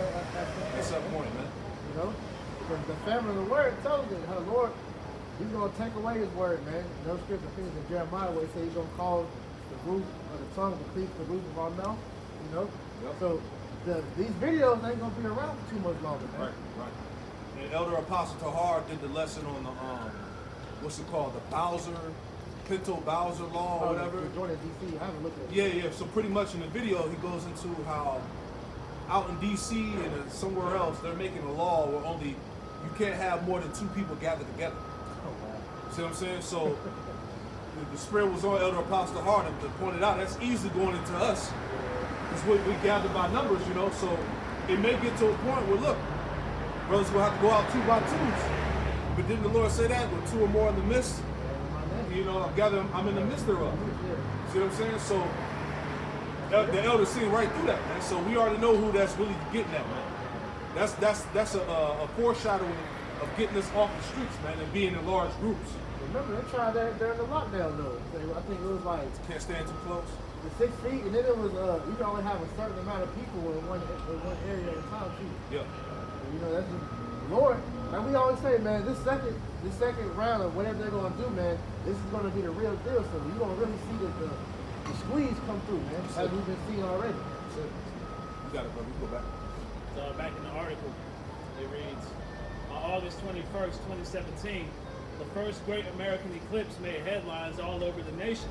At some point, man. You know, because the famine of the word tells us how the Lord, he's gonna take away his word, man. No scripture things in Jeremiah where he says he's gonna cause the roof of the tongue to cleave the roof of our mouth. You know, so these videos ain't gonna be around for too much longer, man. Right. And Elder Apostle Tahar did the lesson on the what's it called, the Pinto Bowser law or whatever. Jordan DC, I haven't looked at it. Yeah. So pretty much in the video, he goes into how out in DC and somewhere else, they're making a law where only you can't have more than 2 people gathered together. Oh, wow. See what I'm saying? So the spirit was on Elder Apostle Hart to point it out. That's easily going into us. It's what we gather by numbers, you know. So it may get to a point where, look, brothers will have to go out 2 by 2s. But didn't the Lord say that? With 2 or more in the midst, you know, I'm in the midst thereof. See what I'm saying? So the elders seen right through that, man. So we already know who that's really getting at, man. That's a foreshadowing of getting us off the streets, man, and being in large groups. Remember, they tried that during the lockdown, though. I think it was like Can't stand too close. the 6 feet, and then it was you can only have a certain amount of people in one area at a time, too. Yeah. And, you know, that's just Lord. Like we always say, man, this second round of whatever they're gonna do, man, this is gonna be the real deal. So you're gonna really see the squeeze come through, man, as we've been seeing already. That's it. You got it, brother. You go back. So back in the article, it reads, on August 21st, 2017, the first great American eclipse made headlines all over the nation.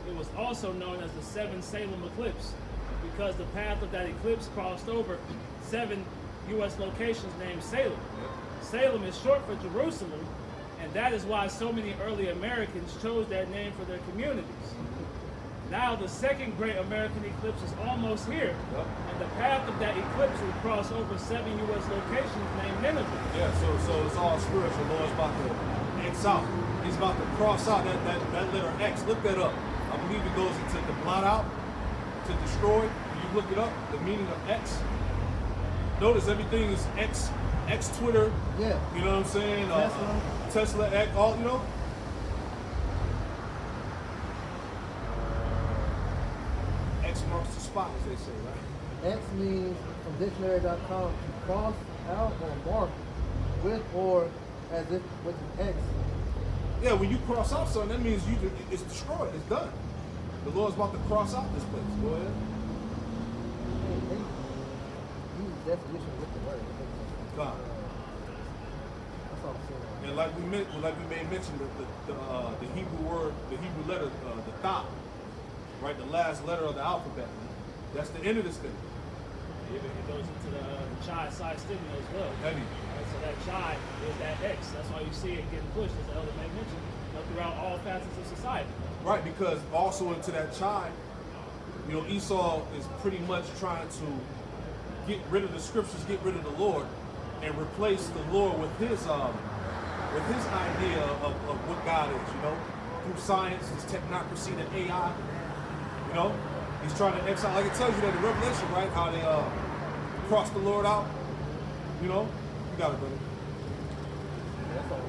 It was also known as the 7 Salem eclipse because the path of that eclipse crossed over 7 U.S. locations named Salem. Salem is short for Jerusalem, and that is why so many early Americans chose that name for their communities. Now the second great American eclipse is almost here, and the path of that eclipse will cross over 7 U.S. locations named Nineveh. Yeah, so it's all spiritual. Lord's about to X out. He's about to cross out that letter X. Look that up. I believe it goes into the blot out, to destroy. You look it up, the meaning of X. Notice everything is X Twitter. Yeah. You know what I'm saying? Tesla. Tesla X, all, you know? X marks the spot, as they say, right? X means from dictionary.com to cross out or mark with or as if with an X. Yeah, when you cross out something, that means it's destroyed. It's done. The Lord's about to cross out this place. Go ahead. Use definition with the word. God. That's all I'm saying. And like we made mention, the Hebrew word, the Hebrew letter, the Tha, right, the last letter of the alphabet. That's the end of this thing. It goes into the Chi Psi stigma as well. Heavy. Right, so that Chi is that X. That's why you see it getting pushed, as the elder may mention, throughout all facets of society. Right, because also into that Chi, you know, Esau is pretty much trying to get rid of the scriptures, get rid of the Lord, and replace the Lord with his idea of what God is, you know, through science, his technocracy, the AI, you know. He's trying to exile, like it tells you that in Revelation, right? How they cross the Lord out, you know. You got it, brother. That's all.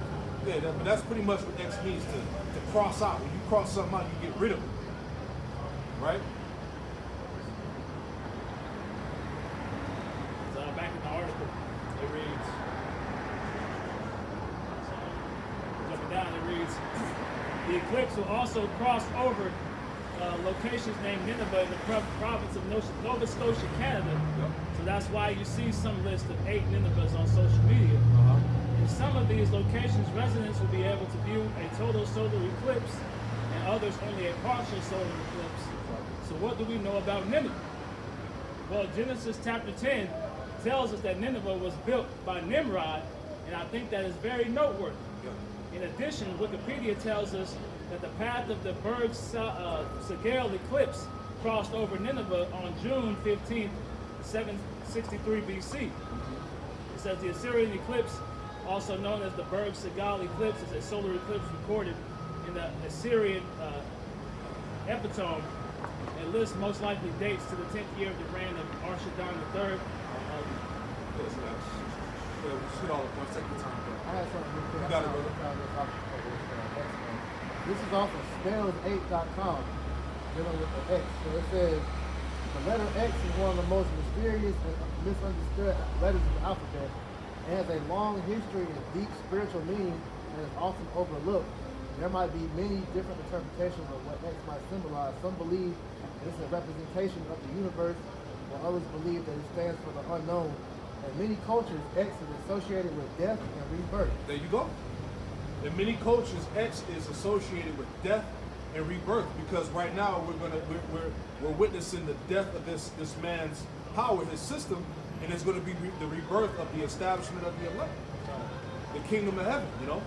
Yeah, but that's pretty much what X means, to cross out. When you cross something out, you get rid of it, right? So back in the article, it reads, jumping down, it reads, the eclipse will also cross over locations named Nineveh in the province of Nova Scotia, Canada. Yep. So that's why you see some list of 8 Ninevehs on social media. In some of these locations, residents will be able to view a total solar eclipse and others only a partial solar eclipse. So what do we know about Nineveh? Well, Genesis chapter 10 tells us that Nineveh was built by Nimrod, and I think that is very noteworthy. In addition, Wikipedia tells us that the path of the Berg Segel eclipse crossed over Nineveh on June 15th, 763 BC. It says the Assyrian eclipse, also known as the Berg Segel eclipse, is a solar eclipse recorded in the Assyrian epitome. It lists most likely dates to the 10th year of the reign of Arshaddon III. Yes, guys. Yeah, we should all at once. Take your time, bro. I had something to You got it, brother. This is off of spells8.com, dealing with the X. So it says, the letter X is one of the most mysterious and misunderstood letters of the alphabet. It has a long history and deep spiritual meaning and is often overlooked. There might be many different interpretations of what X might symbolize. Some believe it is a representation of the universe, while others believe that it stands for the unknown. In many cultures, X is associated with death and rebirth. There you go. In many cultures, X is associated with death and rebirth, because right now we're witnessing the death of this man's power, his system, and it's going to be the rebirth of the establishment of the elect, the kingdom of heaven. You know,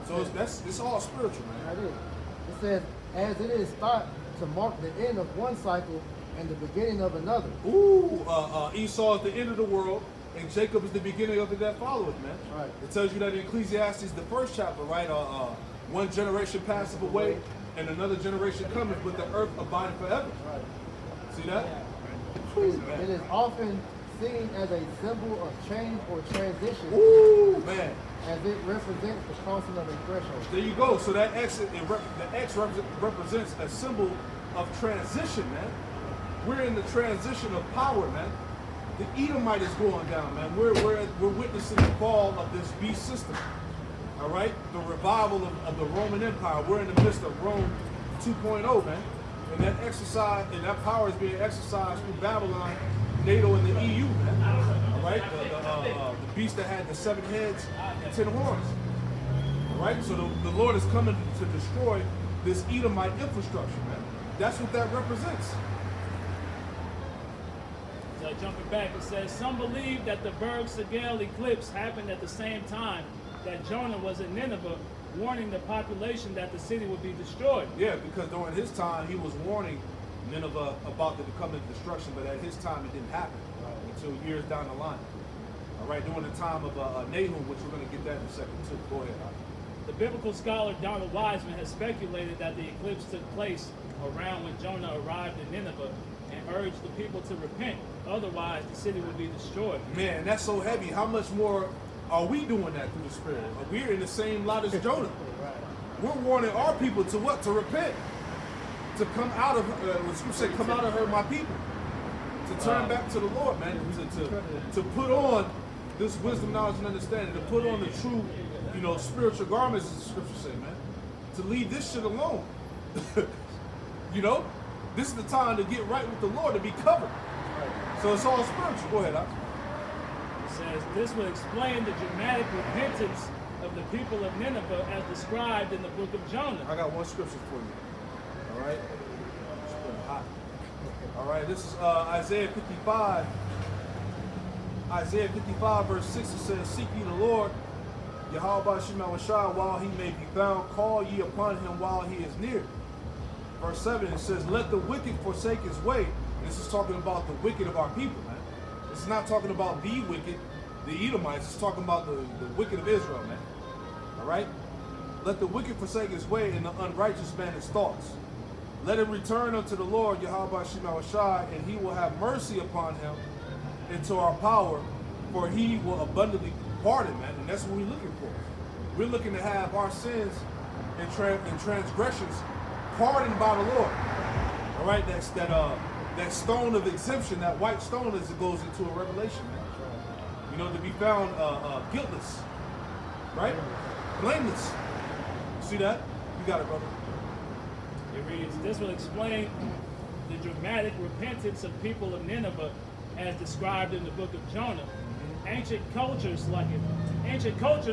so it's all spiritual, man. That is. It says, as it is thought to mark the end of one cycle and the beginning of another. Ooh, Esau is the end of the world, and Jacob is the beginning of it that followeth, man. Right. It tells you that in Ecclesiastes, the first chapter, right? One generation passeth away, and another generation cometh, but the earth abideth forever. Right. See that? It is often seen as a symbol of change or transition, Ooh, man. as it represents the crossing of a threshold. There you go. So that X, the X represents a symbol of transition, man. We're in the transition of power, man. The Edomite is going down, man. We're witnessing the fall of this beast system. All right, the revival of the Roman Empire. We're in the midst of Rome 2.0, man. And that exercise and that power is being exercised through Babylon, NATO, and the EU, man. All right, the beast that had the 7 heads and 10 horns. All right, so the Lord is coming to destroy this Edomite infrastructure, man. That's what that represents. So jumping back, it says, some believe that the Berg Segel eclipse happened at the same time that Jonah was in Nineveh, warning the population that the city would be destroyed. Yeah, because during his time, he was warning Nineveh about the coming destruction, but at his time, it didn't happen until years down the line. All right, during the time of Nahum, which we're going to get that in a second, too. Go ahead. The biblical scholar Donald Wiseman has speculated that the eclipse took place around when Jonah arrived in Nineveh and urged the people to repent. Otherwise, the city would be destroyed. Man, that's so heavy. How much more are we doing that through the Spirit? We're in the same lot as Jonah. We're warning our people to what? To repent. To come out of, what Scripture say, come out of her, my people. To turn back to the Lord, man. To put on this wisdom, knowledge, and understanding. To put on the true, spiritual garments, as the Scripture say, man. To leave this shit alone. This is the time to get right with the Lord, to be covered. So it's all spiritual. Go ahead, Alex. It says, this would explain the dramatic repentance of the people of Nineveh as described in the book of Jonah. I got one scripture for you. All right? It's been hot. All right, this is Isaiah 55. Isaiah 55, verse 6, it says, seek ye the Lord, Yahweh Shema Shah, while he may be found. Call ye upon him while he is near. Verse 7, it says, let the wicked forsake his way. This is talking about the wicked of our people, man. This is not talking about the wicked, the Edomites. It's talking about the wicked of Israel, man. All right? Let the wicked forsake his way, and the unrighteous man his thoughts. Let him return unto the Lord, Yahweh Shema Shai, and he will have mercy upon him into our power, for he will abundantly pardon, man. And that's what we're looking for. We're looking to have our sins and transgressions pardoned by the Lord. All right? That's that stone of exemption, that white stone, as it goes into a revelation, man. To be found guiltless, right? Blameless. See that? You got it, brother. It reads, this will explain the dramatic repentance of people of Nineveh as described in the book of Jonah. Ancient cultures,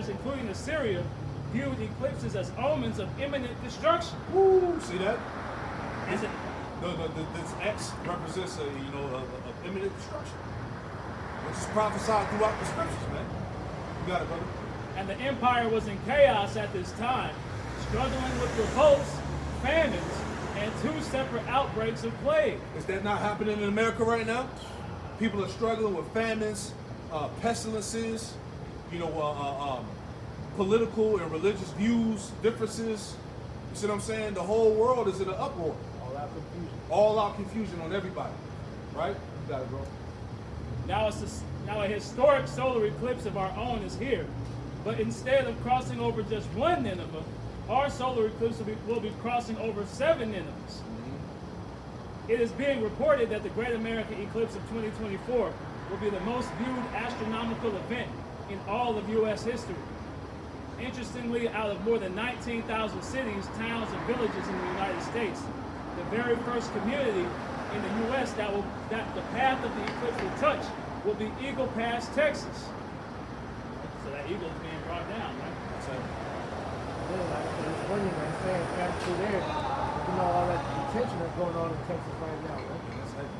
including Assyria, viewed eclipses as omens of imminent destruction. Woo! See that? As it, This X represents a imminent destruction, which is prophesied throughout the scriptures, man. You got it, brother. and the empire was in chaos at this time, struggling with revolts, famines, and 2 separate outbreaks of plague. Is that not happening in America right now? People are struggling with famines, pestilences, political and religious views, differences. You see what I'm saying? The whole world is in an uproar. All out confusion on everybody. Right? You got it, bro. Now a historic solar eclipse of our own is here. But instead of crossing over just one Nineveh, our solar eclipse will be crossing over 7 Ninevehs. It is being reported that the Great American Eclipse of 2024 will be the most viewed astronomical event in all of U.S. history. Interestingly, out of more than 19,000 cities, towns, and villages in the United States, the very first community in the U.S. that the path of the eclipse will touch will be Eagle Pass, Texas. So that eagle is being brought down, right? That's it. Yeah, like it's funny, man, saying pass through there, all that detention that's going on in Texas right now, man. That's it.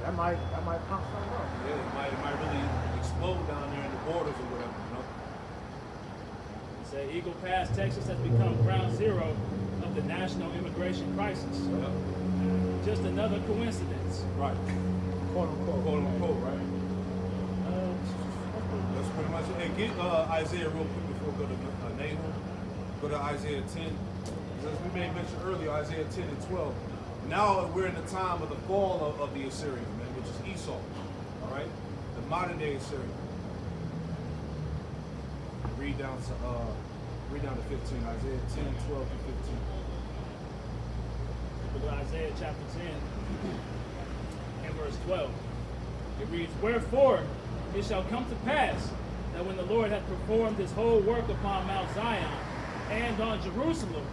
That might pop something up. Yeah, it might really explode down there in the borders or whatever, Say Eagle Pass, Texas has become ground zero of the national immigration crisis. Yeah. Just another coincidence. Right. Quote unquote. Quote unquote, right? That's pretty much it. Hey, get Isaiah real quick before we go to Nahum. Go to Isaiah 10. As we may mention earlier, Isaiah 10 and 12. Now we're in the time of the fall of the Assyrians, man, which is Esau. All right, the modern day Assyria. Read down to 15. Isaiah 10, 12 to 15. Book of Isaiah chapter 10 and verse 12. It reads, "Wherefore it shall come to pass that when the Lord hath performed his whole work upon Mount Zion and on Jerusalem,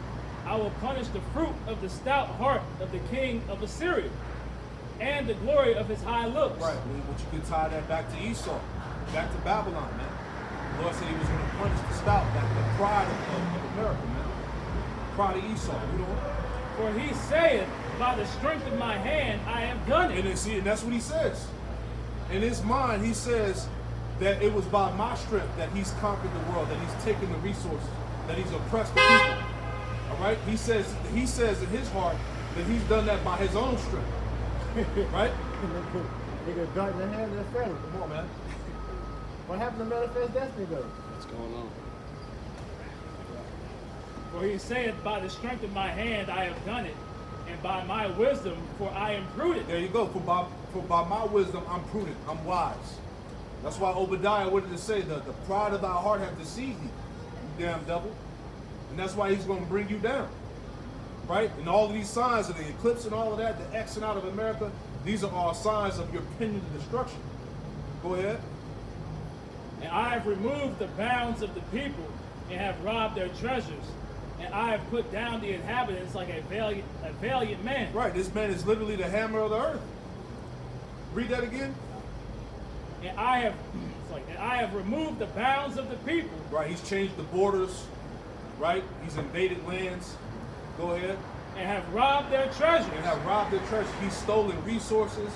I will punish the fruit of the stout heart of the king of Assyria, and the glory of his high looks." Right, but you can tie that back to Esau, back to Babylon, man. The Lord said he was going to punish the stout, the pride of America, man. Pride of Esau, you know. For he saith, "By the strength of my hand I have done it." And that's what he says. In his mind, he says that it was by my strength that he's conquered the world, that he's taken the resources, that he's oppressed the people. All right? He says in his heart that he's done that by his own strength. Right? Nigga got in the hand of the family. Come on, man. What happened to Manifest Destiny though? What's going on? For he saith, "By the strength of my hand I have done it, and by my wisdom, for I am prudent." There you go. For by my wisdom, I'm prudent. I'm wise. That's why Obadiah wanted to say, the pride of thy heart hath deceived thee, you damn devil. And that's why he's going to bring you down. Right? And all of these signs of the eclipse and all of that, the X and out of America, these are all signs of your pending destruction. Go ahead. And I have removed the bounds of the people, and have robbed their treasures. And I have put down the inhabitants like a valiant man. Right. This man is literally the hammer of the earth. Read that again. And I have removed the bounds of the people, Right. He's changed the borders. Right. He's invaded lands. Go ahead. and have robbed their treasures. And have robbed their treasure. He's stolen resources.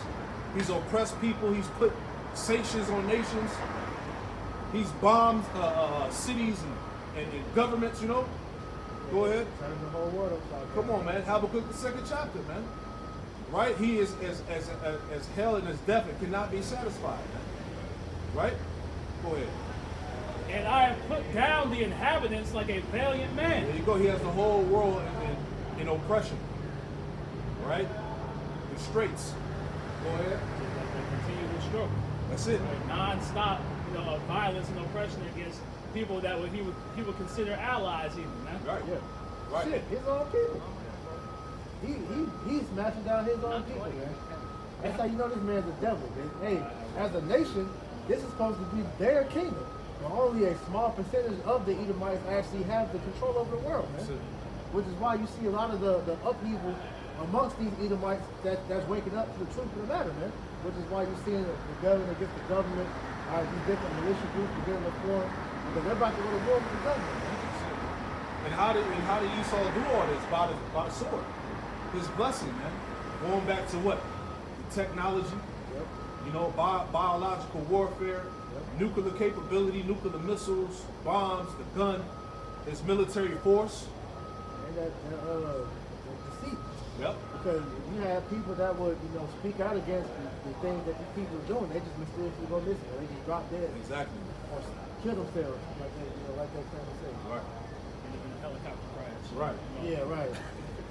He's oppressed people. He's put sanctions on nations. He's bombed cities and governments, you know. Go ahead. Turn the whole world upside down. Come on, man. Habakkuk, the second chapter, man. Right? He is as hell and as death and cannot be satisfied, man. Right? Go ahead. And I have put down the inhabitants like a valiant man. There you go. He has the whole world in oppression. Right? In straits. Go ahead. A continual struggle. That's it. Non-stop, violence and oppression against people that he would consider allies, even, man. Right. Yeah. Right. Shit, his own people. He's smashing down his own people, man. That's how you know this man's a devil, man. Hey, as a nation, this is supposed to be their kingdom. But only a small percentage of the Edomites actually have the control over the world, man. That's it. Which is why you see a lot of the upheaval amongst these Edomites that's waking up to the truth of the matter, man. Which is why you're seeing the government against the government, these different militia groups beginning to form, because they're about to go to war with the government, man. And how did Esau do all this? By the sword. His blessing, man. Going back to what? The technology, Yep. Biological warfare, nuclear capability, nuclear missiles, bombs, the gun, his military force. And that the deceit. Yep. Because if you have people that would, speak out against the things that these people are doing, they just mysteriously go missing. Or they just drop dead Exactly. or kill themselves, like they kind of say. Right. In a helicopter crash. Right. Yeah, right.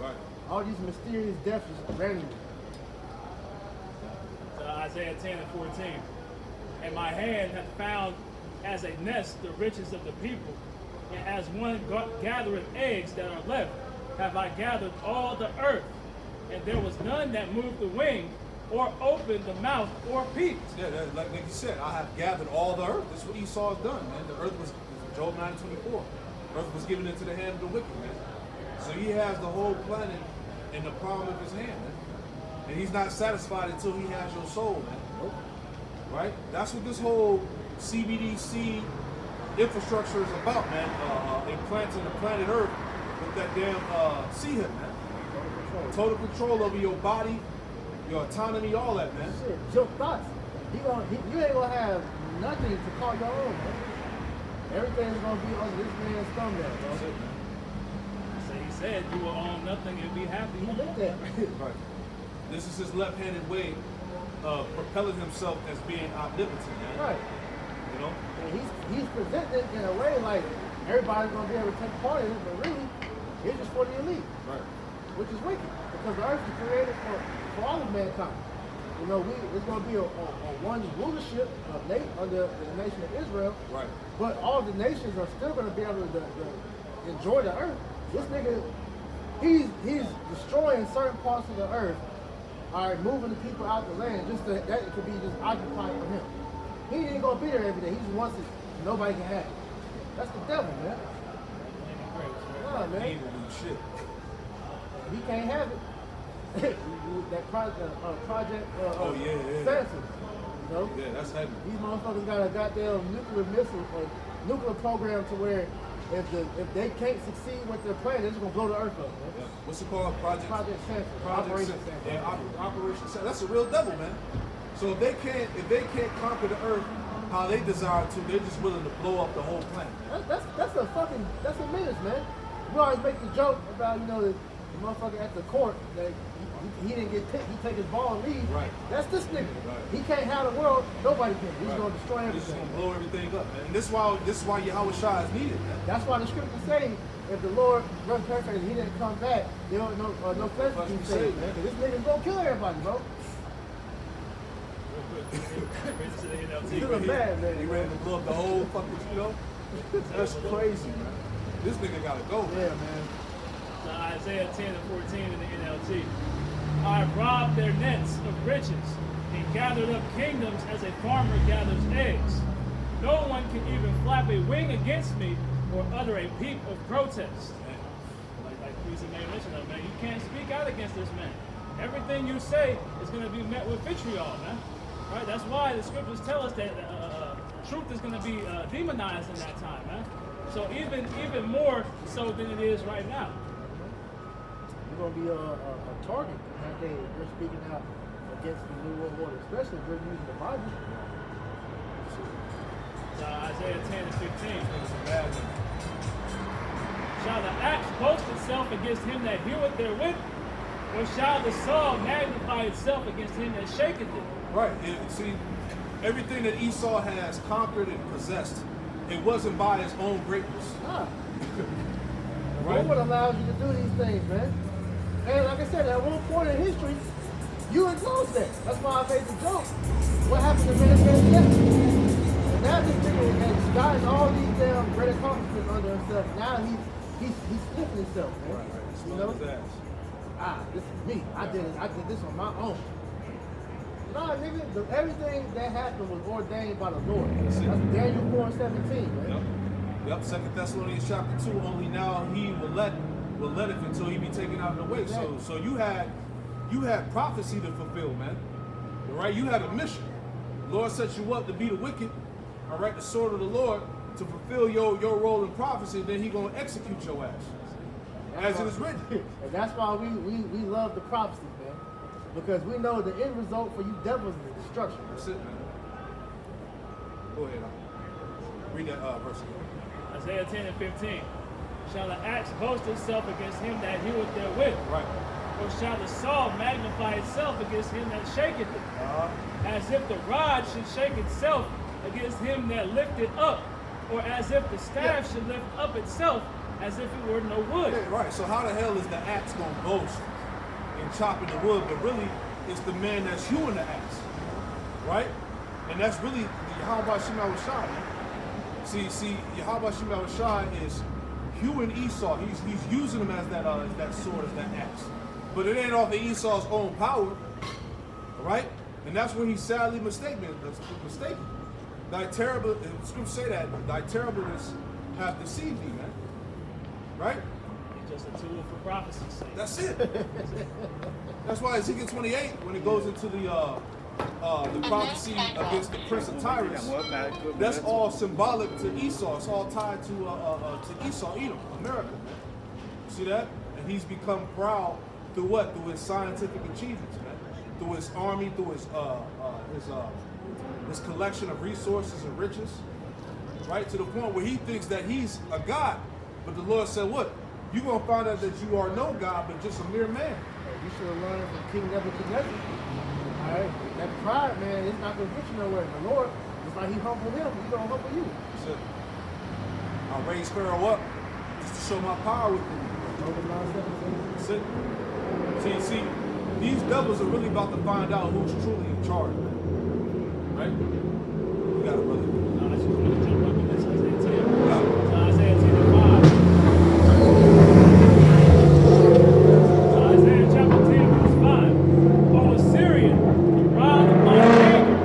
Right. All these mysterious deaths just randomly. Isaiah 10 and 14. And my hand hath found as a nest the riches of the people, and as one gathereth eggs that are left, have I gathered all the earth, and there was none that moved the wing, or opened the mouth, or peeped. Yeah, like you said, I have gathered all the earth. That's what Esau has done, man. The earth was Job 9:24. Earth was given into the hand of the wicked, man. So he has the whole planet in the palm of his hand, man. And he's not satisfied until he has your soul, man. Nope. Right? That's what this whole CBDC infrastructure is about, man. Implanting the planet Earth with that damn sea hip, man. Total control over your body, your autonomy, all that, man. Shit, your thoughts. You ain't gonna have nothing to call your own, man. Everything's gonna be under this man's thumb there, bro. That's it, man. So he said, you will own nothing and be happy. You look that. Right. This is his left-handed way of propelling himself as being omnipotent, man. Right. You know? And he's presenting it in a way like everybody's gonna be able to take part in it, but really, it's just for the elite, Right. which is wicked. Because the earth is created for all of mankind. You know, it's going to be a one rulership under the nation of Israel. Right. But all the nations are still going to be able to enjoy the earth. This nigga, he's destroying certain parts of the earth. All right, moving the people out the land just so that it could be just occupied for him. He ain't gonna be there every day. He just wants it. Nobody can have it. That's the devil, man. Nah, man. He ain't gonna do shit. He can't have it. That project, yeah. Samson. You know? Yeah, that's heavy. These motherfuckers got a goddamn nuclear missile, nuclear program to where if they can't succeed with their plan, they're just gonna blow the earth up, man. Yeah. What's it called? Project Samson. Operation Samson. Yeah, Operation Samson. That's a real devil, man. So if they can't conquer the earth how they desire to, they're just willing to blow up the whole planet. That's a menace, man. We always make the joke about, you know, the motherfucker at the court that he didn't get picked, he take his ball and leave. Right. That's this nigga. Right. He can't have the world, nobody can. He's Right. gonna destroy He's just everything. gonna blow everything up, man. And this is why Yahweh Shah is needed, man. That's why the scriptures say if the Lord, brother paraphrase, he didn't come back, there was no flesh to be saved, man. 'Cause this nigga's gonna kill everybody, bro. He's a bad man. He ready to blow up the whole fucking, you know? That's crazy, man. This nigga gotta go. Yeah, man. So Isaiah 10 and 14 in the NLT. I robbed their nets of riches and gathered up kingdoms as a farmer gathers eggs. No one can even flap a wing against me or utter a peep of protest. Like Lisa May mentioned, man, you can't speak out against this man. Everything you say is going to be met with vitriol, man. Right? That's why the scriptures tell us that truth is going to be demonized in that time, man. So even more so than it is right now. You're gonna be a target that day if you're speaking out against the New World Order, especially if you're using the Bible. Isaiah 10 and 15. It's a bad one. Shall the axe boast itself against him that heweth therewith? Or shall the saw magnify itself against him that shaketh it? Right. See, everything that Esau has conquered and possessed, it wasn't by his own greatness. Nah. Right. What allows you to do these things, man? And like I said, at one point in history, you acknowledged that. That's why I made the joke. What happened to Minnesota? And now this nigga has gotten all these damn great accomplishments under himself. Now he's sniffing himself, man. Right. You know? His ass. This is me. I did this on my own. Nah, nigga, everything that happened was ordained by the Lord. That's Daniel 4:17, man. Yep. 2 Thessalonians chapter 2. Only now he will let it until he be taken out of the way. Exactly. So you had prophecy to fulfill, man. Right? You had a mission. The Lord set you up to be the wicked. All right, the sword of the Lord to fulfill your role in prophecy. Then he gonna execute your ass, as it is written. And that's why we love the prophecies, man. Because we know the end result for you devils is destruction. That's it, man. Go ahead. Read that verse again. Isaiah 10 and 15. Shall the axe boast itself against him that heweth therewith? Right. Or shall the saw magnify itself against him that shaketh it? As if the rod should shake itself against him that lifteth up, or as if the staff should lift up itself, as if it were no wood. Yeah, right. So how the hell is the axe gonna boast in chopping the wood, but really it's the man that's hewing the axe, right? And that's really Yahweh Shema Shai, man. See, Yahweh Shema Shai is hewing Esau. He's using him as that sword, as that axe. But it ain't off of Esau's own power, right? And that's where he's sadly mistaken. Thy terrible, the scriptures say that, thy terribleness hath deceived thee, man. Right? It's just a tool for prophecy's sake. That's it. That's why Ezekiel 28, when it goes into the prophecy against the prince of Tyrus, that's all symbolic to Esau. It's all tied to Esau, Edom, America. You see that? And he's become proud through what? Through his scientific achievements, man. Through his army, through his collection of resources and riches, right? To the point where he thinks that he's a god. But the Lord said, what? You're going to find out that you are no God, but just a mere man. You should have learned from King Nebuchadnezzar. All right? That pride, man, it's not going to get you nowhere. The Lord, just like he humbled him, he's going to humble you. That's it. I'll raise Pharaoh up just to show my power with him. That's it. See, these devils are really about to find out who's truly in charge, man. Right? You got it, brother. I just want to jump up in this Isaiah 10. You got it. So Isaiah 10 and 5. So Isaiah chapter 10 verse 5. O Assyrian, the rod of my anger,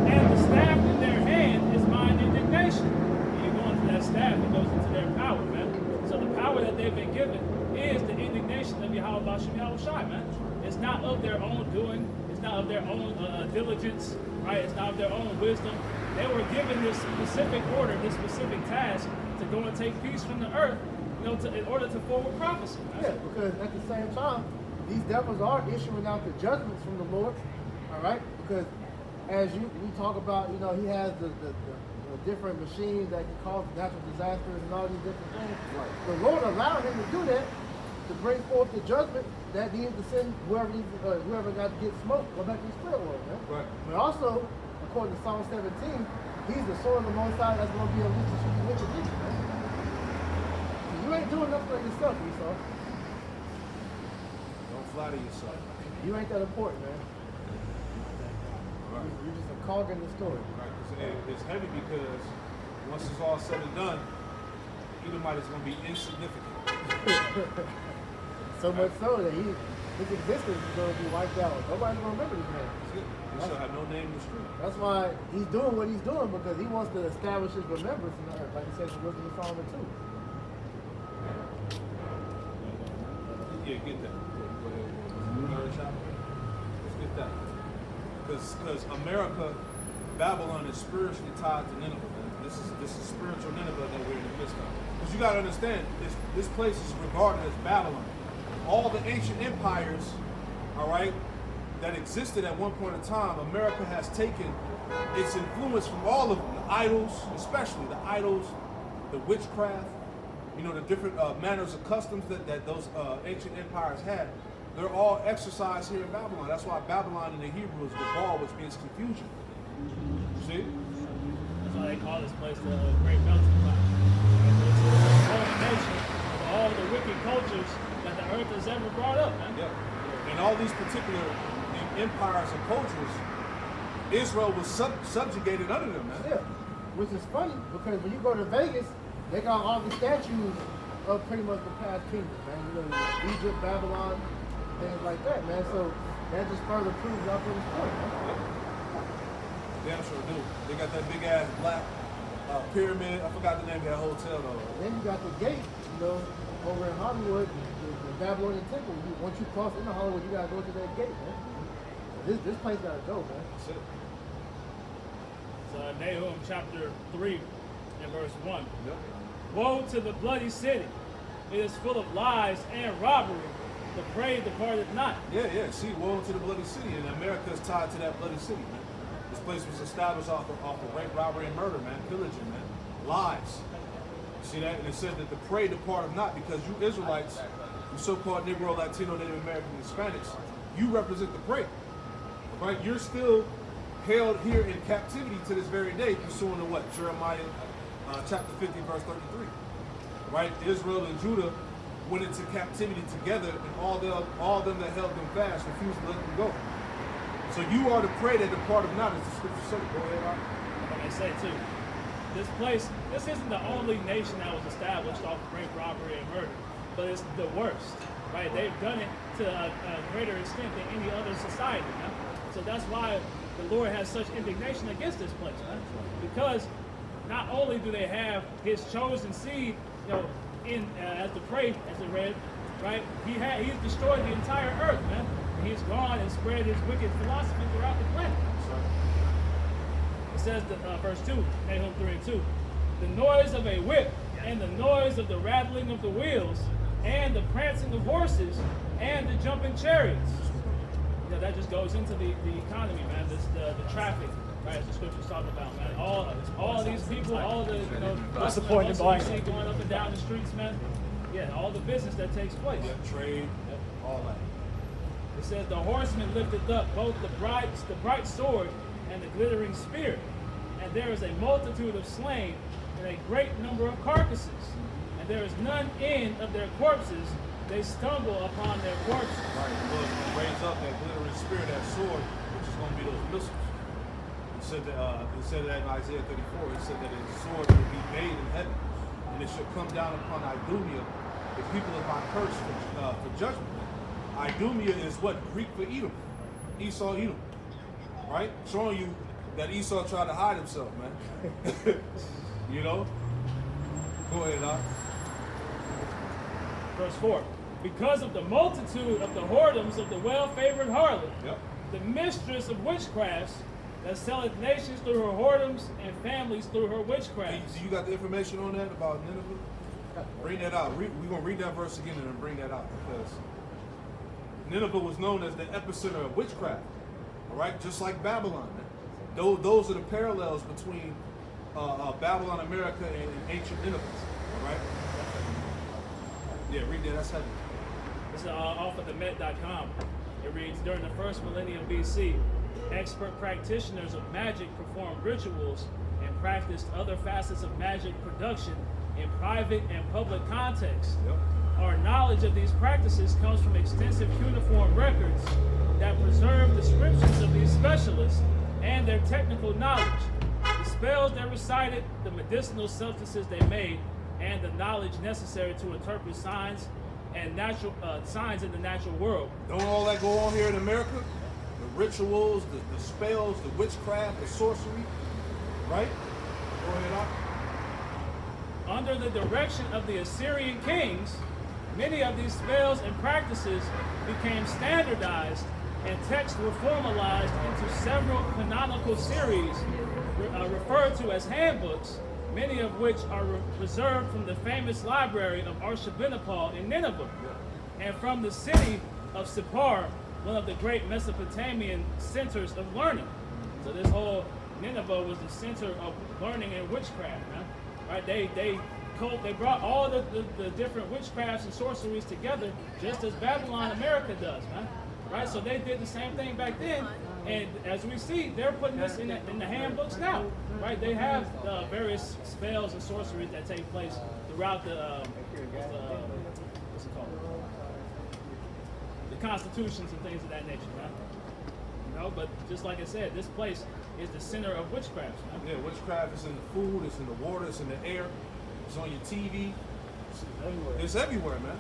and the staff in their hand is mine indignation. And you go into that staff, it goes into their power, man. So the power that they've been given is the indignation of Yahweh Bashem Yahushai, man. It's not of their own doing. It's not of their own diligence, right? It's not of their own wisdom. They were given this specific order, this specific task to go and take peace from the earth, in order to forward prophecy. Right? Yeah, because at the same time, these devils are issuing out the judgments from the Lord. All right, because as we talk about, he has the different machines that can cause natural disasters and all these different things. Right. The Lord allowed him to do that to bring forth the judgment that needed to send whoever got to get smoked, go back to the spirit world, man. Right. But also, according to Psalm 17, he's the sword of the Most High that's going to be a least to the wicked people, man. So you ain't doing nothing for yourself, Esau. Don't flatter yourself. You ain't that important, man. Right. You're just a cog in the story. Right. It's heavy because once it's all said and done, Edomite is going to be insignificant. So much so that his existence is going to be wiped out. Nobody's going to remember this man. He shall have no name in the street. That's why he's doing what he's doing, because he wants to establish his remembrance in the earth, like he says in Wisdom of Solomon 2. Yeah, get that. Go ahead. Third chapter. Let's get that. Because America, Babylon is spiritually tied to Nineveh, man. This is spiritual Nineveh that we're in the midst of. Because you got to understand, this place is regarded as Babylon. All the ancient empires, all right, that existed at one point in time, America has taken its influence from all of them. The idols, especially the idols, the witchcraft, the different manners of customs that those ancient empires had. They're all exercised here in Babylon. That's why Babylon in the Hebrew is the ball, which means confusion. You see? That's why they call this place the Great Melting Pot. It's a culmination of all the wicked cultures that the earth has ever brought up, man. Yeah. And all these particular empires and cultures, Israel was subjugated under them, man. Yeah, which is funny, because when you go to Vegas, they got all the statues of pretty much the past kingdoms, man. Egypt, Babylon, things like that, man. So that just further proves our British point, man. Damn sure do. They got that big ass black pyramid. I forgot the name of that hotel though. Then you got the gate, over in Hollywood, the Babylonian Temple. Once you cross into Hollywood, you gotta go to that gate, man. This place gotta go, man. That's it. It's Nahum chapter 3 and verse 1. Yep. Woe to the bloody city. It is full of lies and robbery. The prey departed not. Yeah. See, woe to the bloody city, and America is tied to that bloody city, man. This place was established off of rape, robbery, and murder, man. Pillaging, man. Lies. See that? And it said that the prey departed not, because you Israelites, you so-called Negro, Latino, Native American, Hispanics, you represent the prey. Right? You're still held here in captivity to this very day, pursuant to what? Jeremiah chapter 50, verse 33. Right? Israel and Judah went into captivity together, and all of them that held them fast refused to let them go. So you are the prey that departed not, as the scripture said. Go ahead, Rob. Like I say too, this isn't the only nation that was established off of rape, robbery, and murder, but it's the worst. Right? They've done it to a greater extent than any other society. Man. So that's why the Lord has such indignation against this place, man. Because not only do they have His chosen seed, as the prey, as it read, right? He's destroyed the entire earth, man. And He's gone and spread His wicked philosophy throughout the planet. It says, verse 2, Nahum 3 and 2, the noise of a whip and the noise of the rattling of the wheels and the prancing of horses and the jumping chariots. That just goes into the economy, man. The traffic, right? As the scripture's talking about, man. All of these people, all of the What's the point in buying you see going up and down the streets, man. Yeah, all the business that takes place. Yeah, trade, all that. It says the horseman lifted up both the bright sword and the glittering spear, and there is a multitude of slain and a great number of carcasses, and there is none end of their corpses, they stumble upon their corpses. Right, but raise up that glittering spirit, that sword, which is going to be those missiles. He said that in Isaiah 34. He said that his sword will be made in heaven, and it shall come down upon Idumea, the people of my curse for judgment. Idumea is what? Greek for Edom. Esau, Edom. Right? Showing you that Esau tried to hide himself, man. You know? Go ahead, Doc. Verse 4. Because of the multitude of the whoredoms of the well-favored harlot, Yep. the mistress of witchcrafts, that selleth nations through her whoredoms and families through her witchcrafts. You got the information on that about Nineveh? Bring that out. We're going to read that verse again and then bring that out, because Nineveh was known as the epicenter of witchcraft. All right? Just like Babylon. Man. Those are the parallels between Babylon, America, and ancient Nineveh. All right? Yeah, read that. That's heavy. This is off of the Met.com. It reads, during the first millennium BC, expert practitioners of magic performed rituals and practiced other facets of magic production in private and public contexts. Yep. Our knowledge of these practices comes from extensive cuneiform records that preserve descriptions of these specialists and their technical knowledge, the spells they recited, the medicinal substances they made, and the knowledge necessary to interpret signs and signs in the natural world. Don't all that go on here in America? The rituals, the spells, the witchcraft, the sorcery, right? Go ahead, Doc. Under the direction of the Assyrian kings, many of these spells and practices became standardized and texts were formalized into several canonical series referred to as handbooks, many of which are preserved from the famous library of Ashurbanipal in Nineveh, and from the city of Sippar, one of the great Mesopotamian centers of learning. So this whole Nineveh was the center of learning and witchcraft, man. Right? They brought all the different witchcrafts and sorceries together, just as Babylon, America does, man. Right? So they did the same thing back then, and as we see, they're putting this in the handbooks now. Right? They have various spells and sorceries that take place throughout the what's it called? The constitutions and things of that nature, right? You know, but just like I said, this place is the center of witchcraft, man. Yeah, witchcraft is in the food, it's in the water, it's in the air, it's on your TV. It's everywhere, man.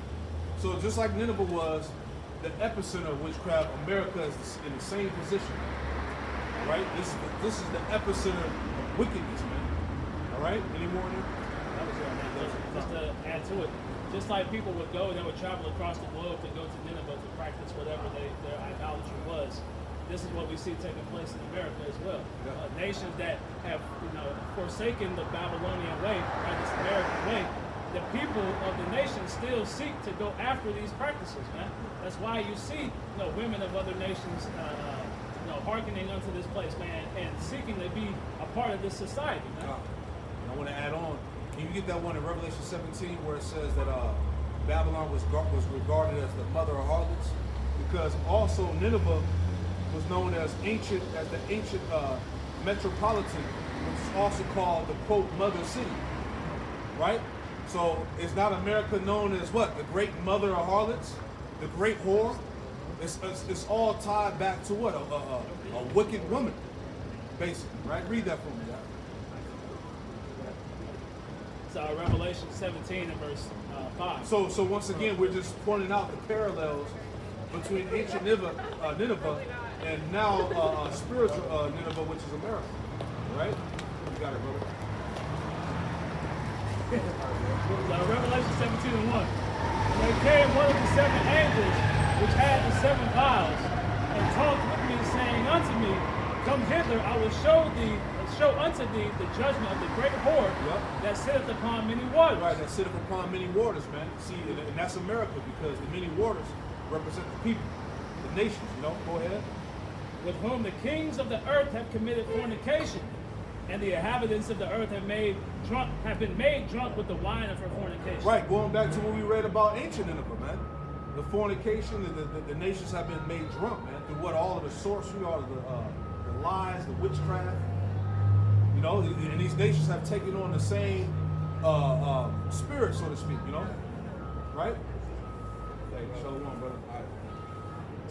So just like Nineveh was the epicenter of witchcraft, America is in the same position. All right? This is the epicenter of wickedness, man. All right? Any more in there? That was just to add to it. Just like people would go, they would travel across the globe to go to Nineveh to practice whatever their idolatry was. This is what we see taking place in America as well. Yeah. Nations that have, forsaken the Babylonian way, right, this American way. The people of the nation still seek to go after these practices, man. That's why you see, women of other nations, hearkening unto this place, man, and seeking to be a part of this society, man. I want to add on. Can you get that one in Revelation 17 where it says that Babylon was regarded as the mother of harlots? Because also Nineveh was known as the ancient metropolitan, which is also called the quote mother city, right? So is not America known as what? The great mother of harlots, the great whore? It's all tied back to what? A wicked woman, basically, right? Read that for me, guys. It's Revelation 17 and verse 5. So once again, we're just pointing out the parallels between ancient Nineveh and now spiritual Nineveh, which is America, right? You got it, brother. Revelation 17 and 1. And they came one of the seven angels which had the seven vials, and talked with me, saying unto me, come hither, I will show unto thee the judgment of the great whore that sitteth upon many waters. Right, that sitteth upon many waters, man. See, and that's America, because the many waters represent the people, the nations, Go ahead. With whom the kings of the earth have committed fornication, and the inhabitants of the earth have been made drunk with the wine of her fornication. Right, going back to what we read about ancient Nineveh, man. The fornication, the nations have been made drunk, man, through what? All of the sorcery, all of the lies, the witchcraft. And these nations have taken on the same spirit, so to speak, right? Hey, shalom, brother. All right.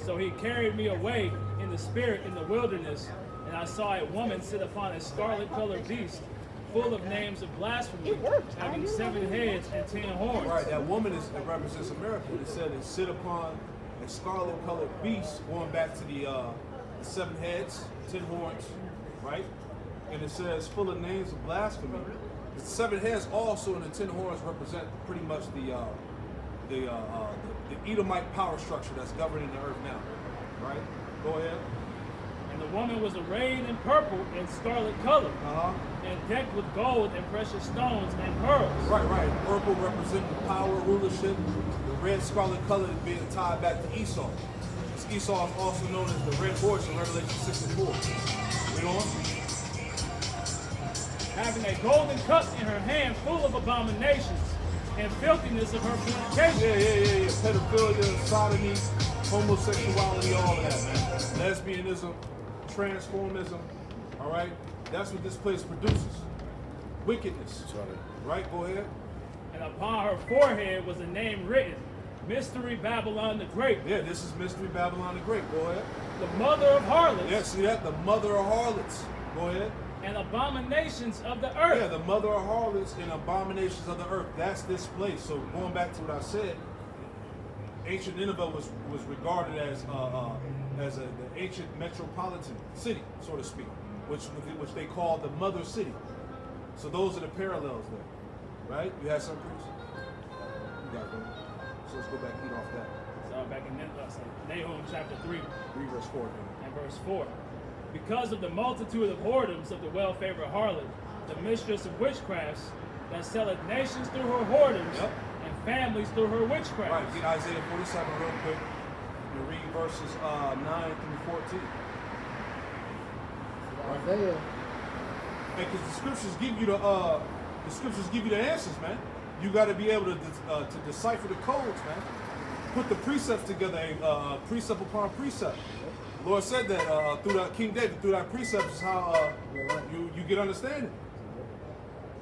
So he carried me away in the spirit in the wilderness, and I saw a woman sit upon a scarlet-colored beast, full of names of blasphemy, having 7 heads and 10 horns. Right, that woman is it represents America. It said it sit upon a scarlet-colored beast, going back to the 7 heads, 10 horns, right? And it says full of names of blasphemy. The 7 heads also and the 10 horns represent pretty much the Edomite power structure that's governing the earth now, right? Go ahead. And the woman was arrayed in purple and scarlet color, Uh-huh. and decked with gold and precious stones and pearls. Right. Purple representing power, rulership. The red scarlet color is being tied back to Esau. This Esau is also known as the red horse in Revelation 6 and 4. Read on. Having a golden cup in her hand full of abominations and filthiness of her fornication. Yeah. Pedophilia, sodomy, homosexuality, all of that, man. Lesbianism, transformism, all right? That's what this place produces. Wickedness. Right, go ahead. And upon her forehead was a name written, Mystery Babylon the Great, Yeah, this is Mystery Babylon the Great. Go ahead. the mother of harlots Yeah, see that? The mother of harlots. Go ahead. and abominations of the Yeah, earth. the mother of harlots and abominations of the earth. That's this place. So going back to what I said, ancient Nineveh was regarded as the ancient metropolitan city, so to speak, which they call the mother city. So those are the parallels there, right? You had some, Chris? You got it, brother. So let's go back and eat off that. So back in Nahum chapter 3 Read verse 4 again. and verse 4. Because of the multitude of whoredoms of the well-favored harlot, the mistress of witchcrafts, that selleth nations through her whoredoms, Yep. and families through her witchcraft. Right, get Isaiah 47 real quick. You read verses 9 through 14. Isaiah, Because the scriptures give you the answers, man. You got to be able to decipher the codes, man. Put the precepts together, precept upon precept. The Lord said that through that King David, through that precept is how you get understanding.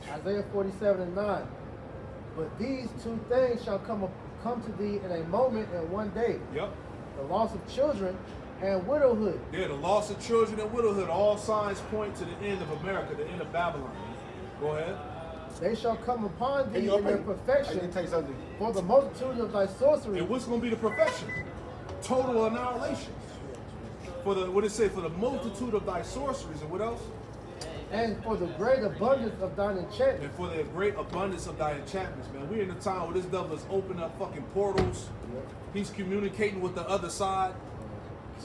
Isaiah 47 and 9. But these 2 things shall come to thee in a moment and one day. Yep. The loss of children and widowhood. Yeah, the loss of children and widowhood. All signs point to the end of America, the end of Babylon. Go ahead. They shall come upon thee you in their open? I perfection need to tell you something. for the multitude of thy sorcery. And what's going to be the perfection? Total annihilation. For the what it say? For the multitude of thy sorceries and what else? And for the great abundance of thine enchantment. And for the great abundance of thy enchantments, man. We're in a time where this devil is opening up fucking portals. He's communicating with the other side.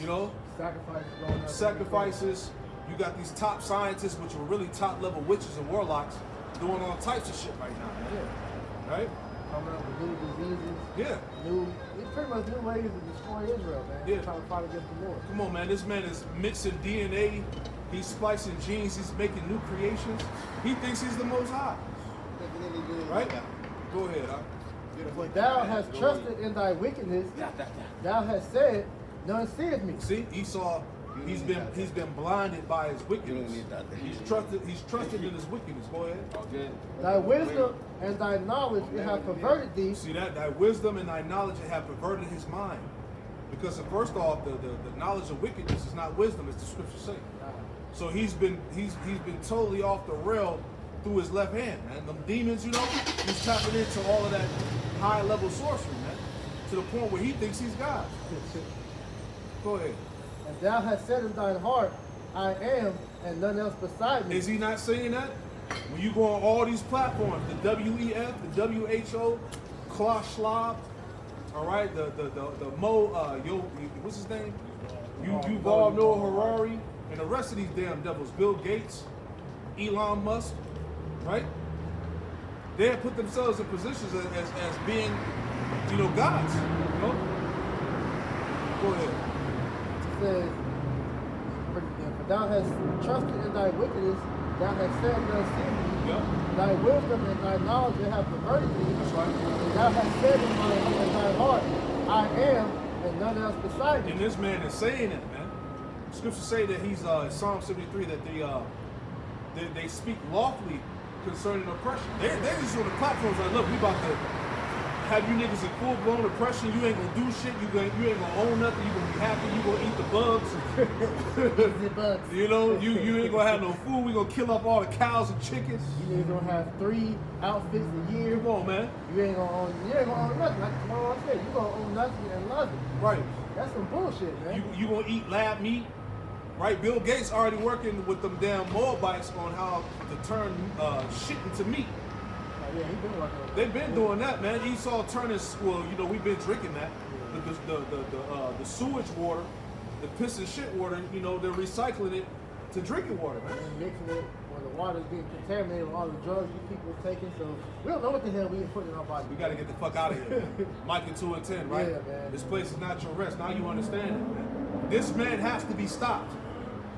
You know, Sacrifices going on. sacrifices. You got these top scientists, which are really top level witches and warlocks, doing all types of shit right now, man. Yeah. Right? Coming up with new diseases. Yeah. It's pretty much new ways to destroy Israel, man. Yeah. Trying to fight against the Lord. Come on, man. This man is mixing DNA. He's splicing genes. He's making new creations. He thinks he's the Most High. Right? Go ahead. Huh? But thou hast trusted in thy wickedness. Thou hast said, none seeth me. See, Esau, he's been blinded by his wickedness. He's trusted in his wickedness. Go ahead. Thy wisdom and thy knowledge it have perverted thee. See that? Thy wisdom and thy knowledge have perverted his mind. Because first off, the knowledge of wickedness is not wisdom, as the scriptures say. So he's been totally off the rail through his left hand, man. Them demons, you know, he's tapping into all of that high level sorcery, man. To the point where he thinks he's God. Go ahead. And thou hast said in thine heart, I am, and none else beside me. Is he not saying that? When you go on all these platforms, the WEF, the WHO, Klaus Schwab, all right, the what's his name? Yuval Noah Harari, and the rest of these damn devils, Bill Gates, Elon Musk, right? They have put themselves in positions as being, you know, gods. You know? Go ahead. It says, for thou hast trusted in thy wickedness, thou hast said none see me. Yep. Thy wisdom and thy knowledge it have perverted thee. That's right. And thou hast said in thy heart, I am, and none else beside me. And this man is saying it, man. Scriptures say that he's Psalm 73 that they speak lawfully concerning oppression. They're just on the platforms like, look, we about to have you niggas in full blown depression. You ain't gonna do shit. You ain't gonna own nothing. You gonna be happy. You gonna eat the bugs. The bugs. You know, you ain't gonna have no food. We gonna kill up all the cows and chickens. You niggas gonna have 3 outfits a year. Come on, man. You ain't gonna own nothing. Like tomorrow I said, you gonna own nothing and love it. Right. That's some bullshit, man. You gonna eat lab meat. Right, Bill Gates already working with them damn Moabites on how to turn shit into meat. Oh, yeah, he been working on that. They've been doing that, man. Esau turning, well, you know, we've been drinking that. The sewage water, the piss and shit water, you know, they're recycling it to drinking water, man. And mixing it when the water's being contaminated with all the drugs you people are taking. So we don't know what the hell we putting in our body. We gotta get the fuck out of here, man. Micah 2 and 10, right? Yeah, man. This place is not your rest. Now you understand it, man. This man has to be stopped.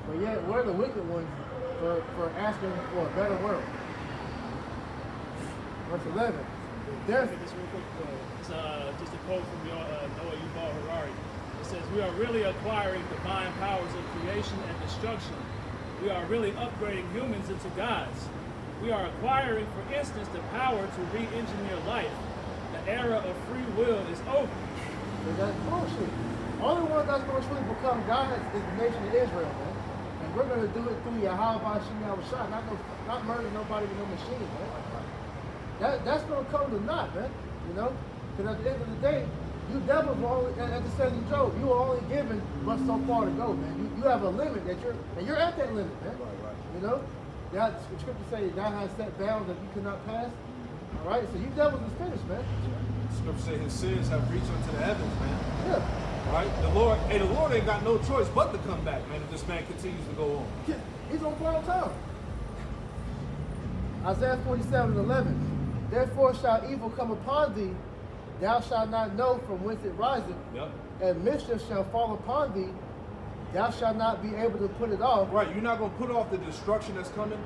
But yet, we're the wicked ones for asking for a better world. Verse 11. Death. This real quick. It's just a quote from Noah Yuval Harari. It says, "We are really acquiring divine powers of creation and destruction. We are really upgrading humans into gods. We are acquiring, for instance, the power to re-engineer life. The era of free will is over." But that's bullshit. Only one that's going to truly become gods is the nation of Israel, man. And we're going to do it through Yahweh Hashem Yahushua, not murder nobody with no machine, man. That's going to come to naught, man. You know? Because at the end of the day, you devils were only, at the says in Job, you are only given but so far to go, man. You have a limit that you're at that limit, man. Right. You know? That the scripture say thou hast set bounds that you cannot pass. All right? So you devils is finished, man. Scripture say his sins have reached unto the heavens, man. Yeah. Right? The Lord ain't got no choice but to come back, man, if this man continues to go on. He's on prime time. Isaiah 47:11. Therefore shall evil come upon thee, thou shalt not know from whence it riseth, Yep. and mischief shall fall upon thee, thou shalt not be able to put it off. Right, you're not gonna put off the destruction that's coming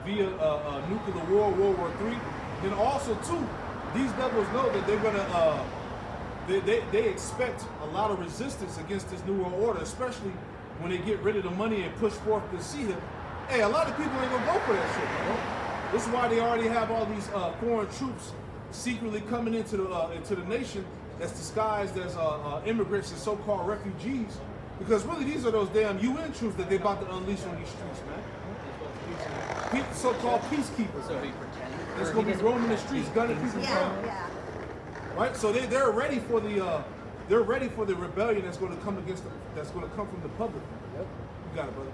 via nuclear war, World War III. Then also too, these devils know that they're gonna they expect a lot of resistance against this new world order, especially when they get rid of the money and push forth the Seahib. Hey, a lot of people ain't gonna go for that shit, man. This is why they already have all these foreign troops secretly coming into the nation that's disguised as immigrants and so-called refugees. Because really, these are those damn UN troops that they're about to unleash on these streets, man. So-called peacekeepers. So he pretended. That's gonna be roaming the streets, gunning people down. Yeah. Right? So they're ready for the rebellion that's going to come against them. That's going to come from the public. Yep. You got it, brother.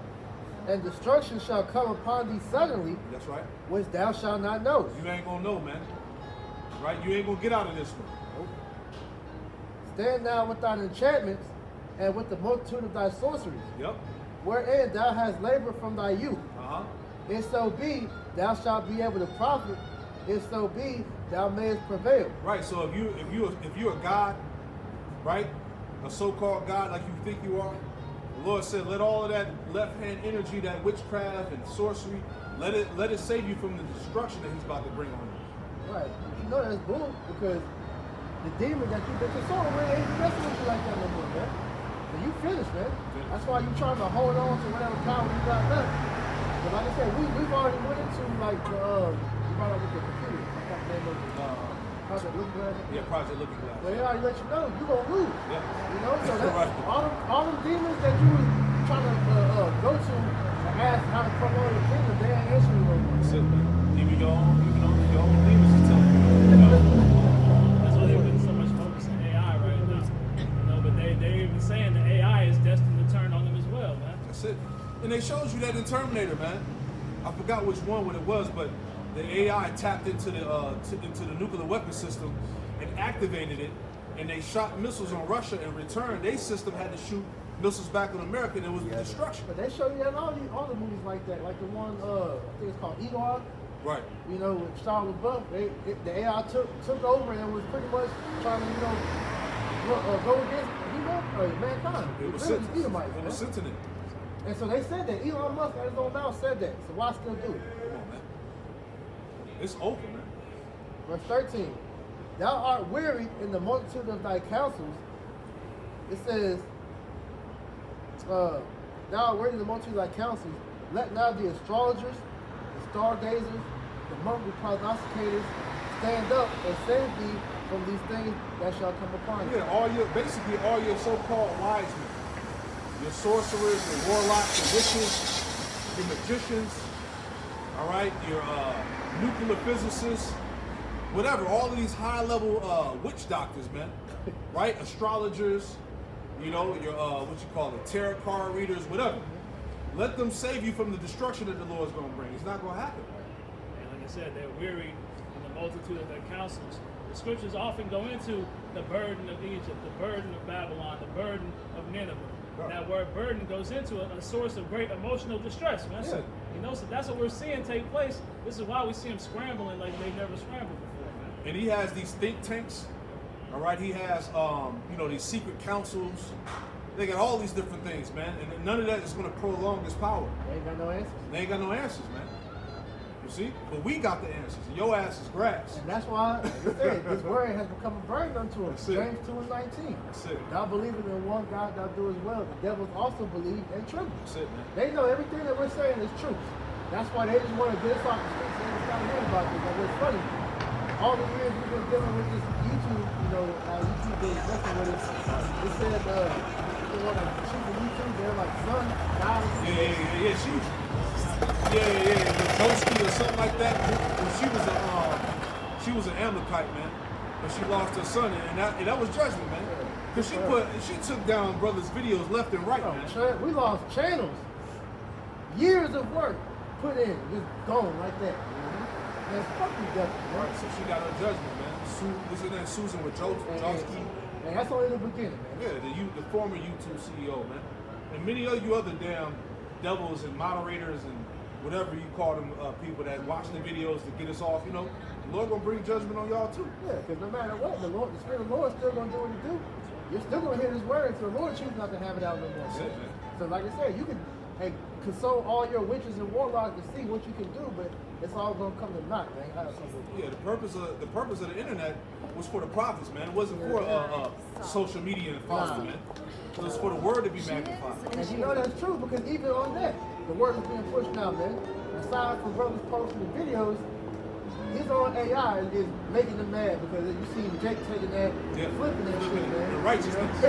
And destruction shall come upon thee suddenly, That's right. which thou shalt not know. You ain't gonna know, man. Right? You ain't gonna get out of this one. Stand now with thine enchantments and with the multitude of thy sorceries, Yep. wherein thou hast labored from thy youth. Uh-huh. If so be, thou shalt be able to profit. If so be, thou mayest prevail. Right. So if you're a god, right, a so-called god like you think you are, the Lord said, let all of that left-hand energy, that witchcraft and sorcery, let it save you from the destruction that He's about to bring on you. Right. You know that's bull because the demon that you've been consoling with ain't messing with you like that no more, man. So you finished, man. That's why you trying to hold on to whatever power you got left. But like I said, we've already went into like you brought up with the computer. I got the name of it. Project Looking Glass. Yeah, Project Looking Glass. But they already let you know you gonna lose. Yeah. You know, so that, Right. all them demons that you was trying to go to and ask how to come on your kingdom, they ain't answering no more. That's it, man. Even your own demons is telling you. That's why they're putting so much focus on AI right now. You know, but they're even saying that AI is destined to turn on them as well, man. That's it. And they showed you that in Terminator, man. I forgot which one when it was, but the AI tapped into the nuclear weapon system and activated it, and they shot missiles on Russia. In return, their system had to shoot missiles back on America, and it was destruction. But they show you that in all the movies like that, like the one I think it's called Egon. Right. You know, with Shia LaBeouf, the AI took over and was pretty much trying to go against mankind. It was really sentient. Edomites, It man. was sentient. And so they said that Elon Musk at his own mouth said that. So why still do it? Come on, man. It's over, man. Verse 13. Thou art weary in the multitude of thy counsels. It says, thou art weary in the multitude of thy counsels. Let now the astrologers, the stargazers, the monthly prognosticators stand up and save thee from these things that shall come upon you. Yeah, basically all your so-called wise men, your sorcerers, your warlocks, your witches, your magicians, all right, your nuclear physicists, whatever, all of these high-level witch doctors, man, right? Astrologers, you know, your what you call it, tarot card readers, whatever. Let them save you from the destruction that the Lord's going to bring. It's not going to happen. And like I said, they're weary in the multitude of their counsels. The scriptures often go into the burden of Egypt, the burden of Babylon, the burden of Nineveh. Right. That word burden goes into a source of great emotional distress, man. Yeah. So, you know, so that's what we're seeing take place. This is why we see them scrambling like they've never scrambled before, man. And he has these think tanks, all right? He has, you know, these secret councils. They got all these different things, man. And none of that is going to prolong his power. They ain't got no answers. They ain't got no answers, man. You see? But we got the answers. And your ass is grass. And that's why, like I said, this word has become a burden unto us. That's it. James 2:19. That's it. Thou believest in one God, thou do as well. The devils also believe and tremble. That's it, man. They know everything that we're saying is truth. That's why they just want to get us off the streets and start hearing about this. Like, it's funny. All the years we've been dealing with this YouTube, you know, YouTube been messing with us. It said, you know, like, chief of YouTube, they're like, son, God. Yeah. Toski or something like that. She was an Amalekite, man. But she lost her son, and that was judgment, man. Because she took down brothers' videos left and right, man. We lost channels. Years of work put in, just gone like that. Man, fuck you, Justin. Right, so she got her judgment, man. Isn't that Susan Wojcicki? And that's only the beginning, man. Yeah, the former YouTube CEO, man. And many of you other damn devils and moderators and whatever you call them, people that watch the videos to get us off, you know, the Lord gonna bring judgment on y'all too. Yeah, because no matter what, the Spirit of the Lord is still gonna do what He do. You're still gonna hear His word, so the Lord chooses not to have it out no more. That's it, man. So like I said, you can consult all your witches and warlocks to see what you can do, but it's all gonna come to naught, man. Yeah, the purpose of the internet was for the prophets, man. It wasn't for social media and following, man. It was for the word to be magnified. And you know that's true because even on that, the word is being pushed now, man. Aside from brothers posting the videos, his own AI is making them mad because you see Jake taking that, flipping that shit, man. The righteousness.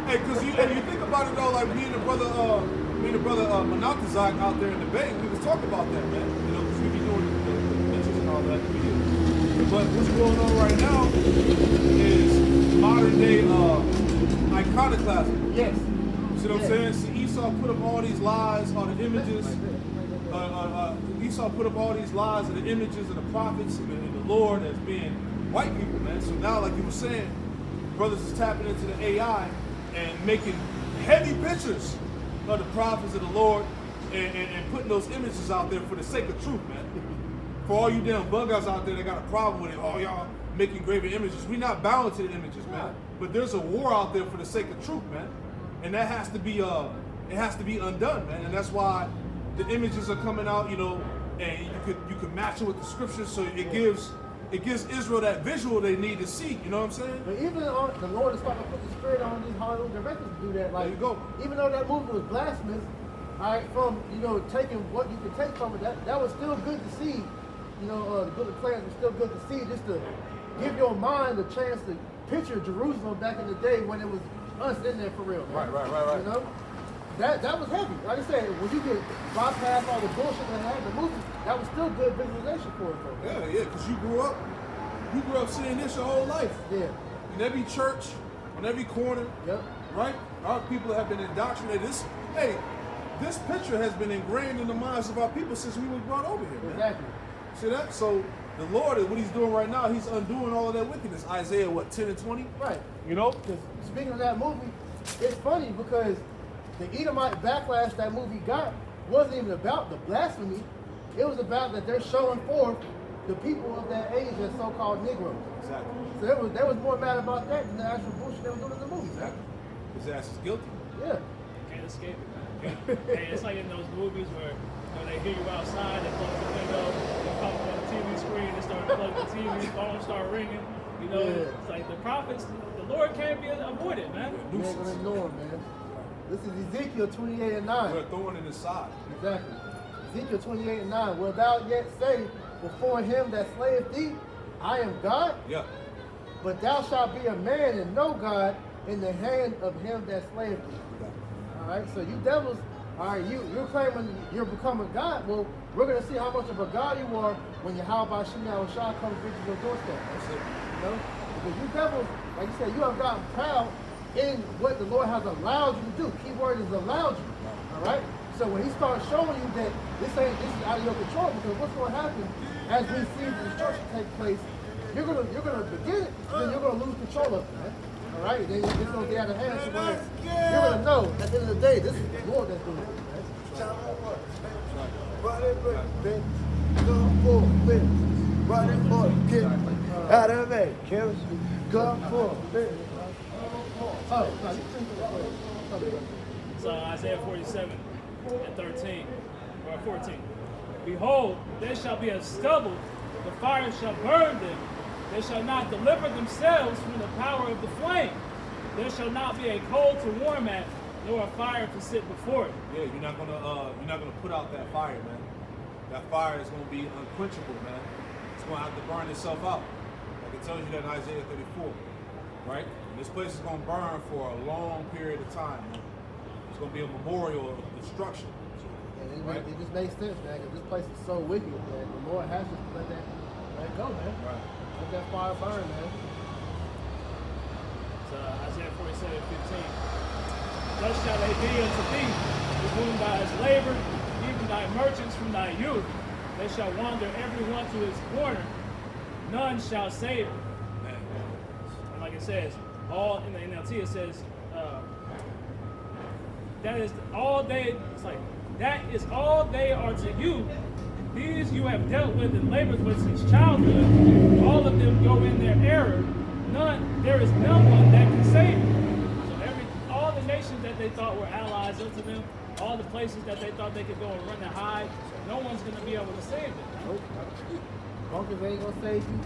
Hey, because you think about it though, like me and the brother Monatazak out there in the Bay, we was talking about that, man. You know, because we be doing the pictures and all that videos. But what's going on right now is modern day iconoclasm. Yes. See what I'm saying? See, Esau put up all these lies on the images. Esau put up all these lies of the images of the prophets and the Lord as being white people, man. So now, like you were saying, brothers is tapping into the AI and making heavy pictures of the prophets of the Lord and putting those images out there for the sake of truth, man. For all you damn bug guys out there that got a problem with it, oh, y'all making graven images. We not bound to the images, man. But there's a war out there for the sake of truth, man. And that has to be it has to be undone, man. And that's why the images are coming out, you know, and you could match it with the scriptures, so it gives Israel that visual they need to see. You know what I'm saying? But even on the Lord is starting to put the Spirit on these Hollywood directors to do that. Like, There you go. Even though that movie was blasphemous, all right, from taking what you could take from it, that was still good to see. You know, the Book of Clans was still good to see, just to give your mind a chance to picture Jerusalem back in the day when it was us in there for real. Man. Right. You know, that was heavy. Like I said, when you get bypass all the bullshit that had in the movie, that was still good visualization for it, though. Yeah, because you grew up seeing this your whole life. Yeah. In every church, on every corner. Yep. Right? Our people have been indoctrinated. This picture has been ingrained in the minds of our people since we were brought over here, man. Exactly. See that? So the Lord, what He's doing right now, He's undoing all of that wickedness. Isaiah, 10 and 20? Right. You know? Because speaking of that movie, it's funny because the Edomite backlash that movie got wasn't even about the blasphemy. It was about that they're showing forth the people of that age as so-called Negroes. Exactly. So they was more mad about that than the actual bullshit they were doing in the movie. Exactly. His ass is guilty. Yeah. Can't escape it, man. Hey, it's like in those movies where they hear you outside, they close the window, they pop up on the TV screen, they start plugging the TV, phones start ringing. You know, it's like the prophets, the Lord can't be avoided, man. You ain't gonna ignore him, man. This is Ezekiel 28 and 9. We're throwing in his side. Exactly. Ezekiel 28 and 9. Wilt thou yet say before him that slayeth thee, I am God? Yeah. But thou shalt be a man and no God in the hand of him that slayeth thee. All right, so you devils, all right, you're claiming you're becoming God. Well, we're going to see how much of a God you are when Yahweh Shema Shah comes visit your doorstep. You know? Because you devils, like you said, you have gotten proud in what the Lord has allowed you to do. Key word is allowed you. All right? So when he starts showing you that this is out of your control, because what's going to happen as we see the destruction take place, you're gonna begin it, then you're gonna lose control of it, man. All right? Then it's gonna get out of hand. So you're gonna know at the end of the day, this is the Lord that's doing it. Out of it, come for Oh, no, you think So Isaiah 47 and 13, or 14. Behold, they shall be as stubble, the fire shall burn them. They shall not deliver themselves from the power of the flame. There shall not be a coal to warm at, nor a fire to sit before it. Yeah, you're not gonna put out that fire, man. That fire is gonna be unquenchable, man. It's gonna have to burn itself out. Like it tells you that in Isaiah 34, right? And this place is gonna burn for a long period of time, man. It's gonna be a memorial of destruction. And it just makes sense, man, because this place is so wicked, man. The Lord has to let it go, man. Right. Let that fire burn, man. So Isaiah 47:15. Thus shall they be unto thee, to whom thou hast labored, even thy merchants from thy youth. They shall wander every one to his corner. None shall save them. And like it says, all in the NLT it says, that is all they. It's like that is all they are to you. These you have dealt with and labored with since childhood. All of them go in their error. There is no one that can save them. So all the nations that they thought were allies unto them, all the places that they thought they could go and run and hide, no one's going to be able to save them. Nope. Bunkers ain't gonna save you.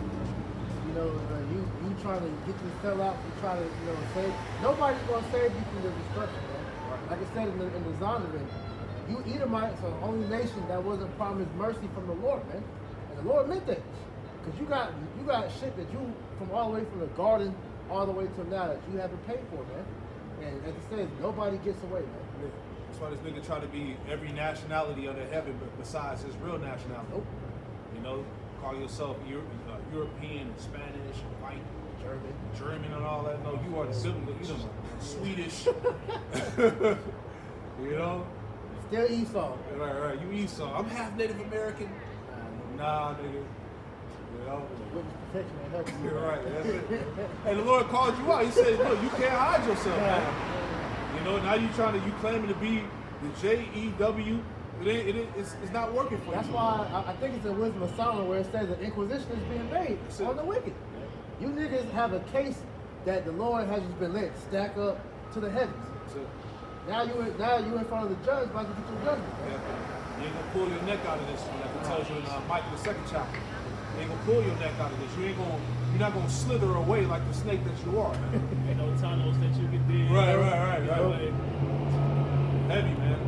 You know, you trying to get this fell out, you trying to, save. Nobody's gonna save you from the destruction, man. Like I said in the Zondervan, you Edomites are the only nation that wasn't promised mercy from the Lord, man. And the Lord meant that. Because you got shit that you, from all the way from the garden all the way to now, that you haven't paid for, man. And as it says, nobody gets away, man. That's why this nigga try to be every nationality under heaven, but besides his real nationality. Nope. You know, call yourself European, Spanish, white, German, and all that. No, you are the biblical Edom, Swedish. You know. Still Esau. Right. You Esau. I'm half Native American. Nah, nigga. You know. Witness protection ain't helping you. You're right. That's it. And the Lord called you out. He said, "Look, you can't hide yourself, man. You know, now you claiming to be the JEW. It's not working for That's you." why I think it's in Wisdom of Solomon where it says that inquisition is being made on the wicked. You niggas have a case that the Lord has just been let stack up to the heavens. Now you in front of the judge about to get your judgment. Yeah. You ain't gonna pull your neck out of this one, like it tells you in Micah the 2nd chapter. You ain't gonna pull your neck out of this. You're not gonna slither away like the snake that you are, man. Ain't no tunnels that you can dig. Right. Heavy, man.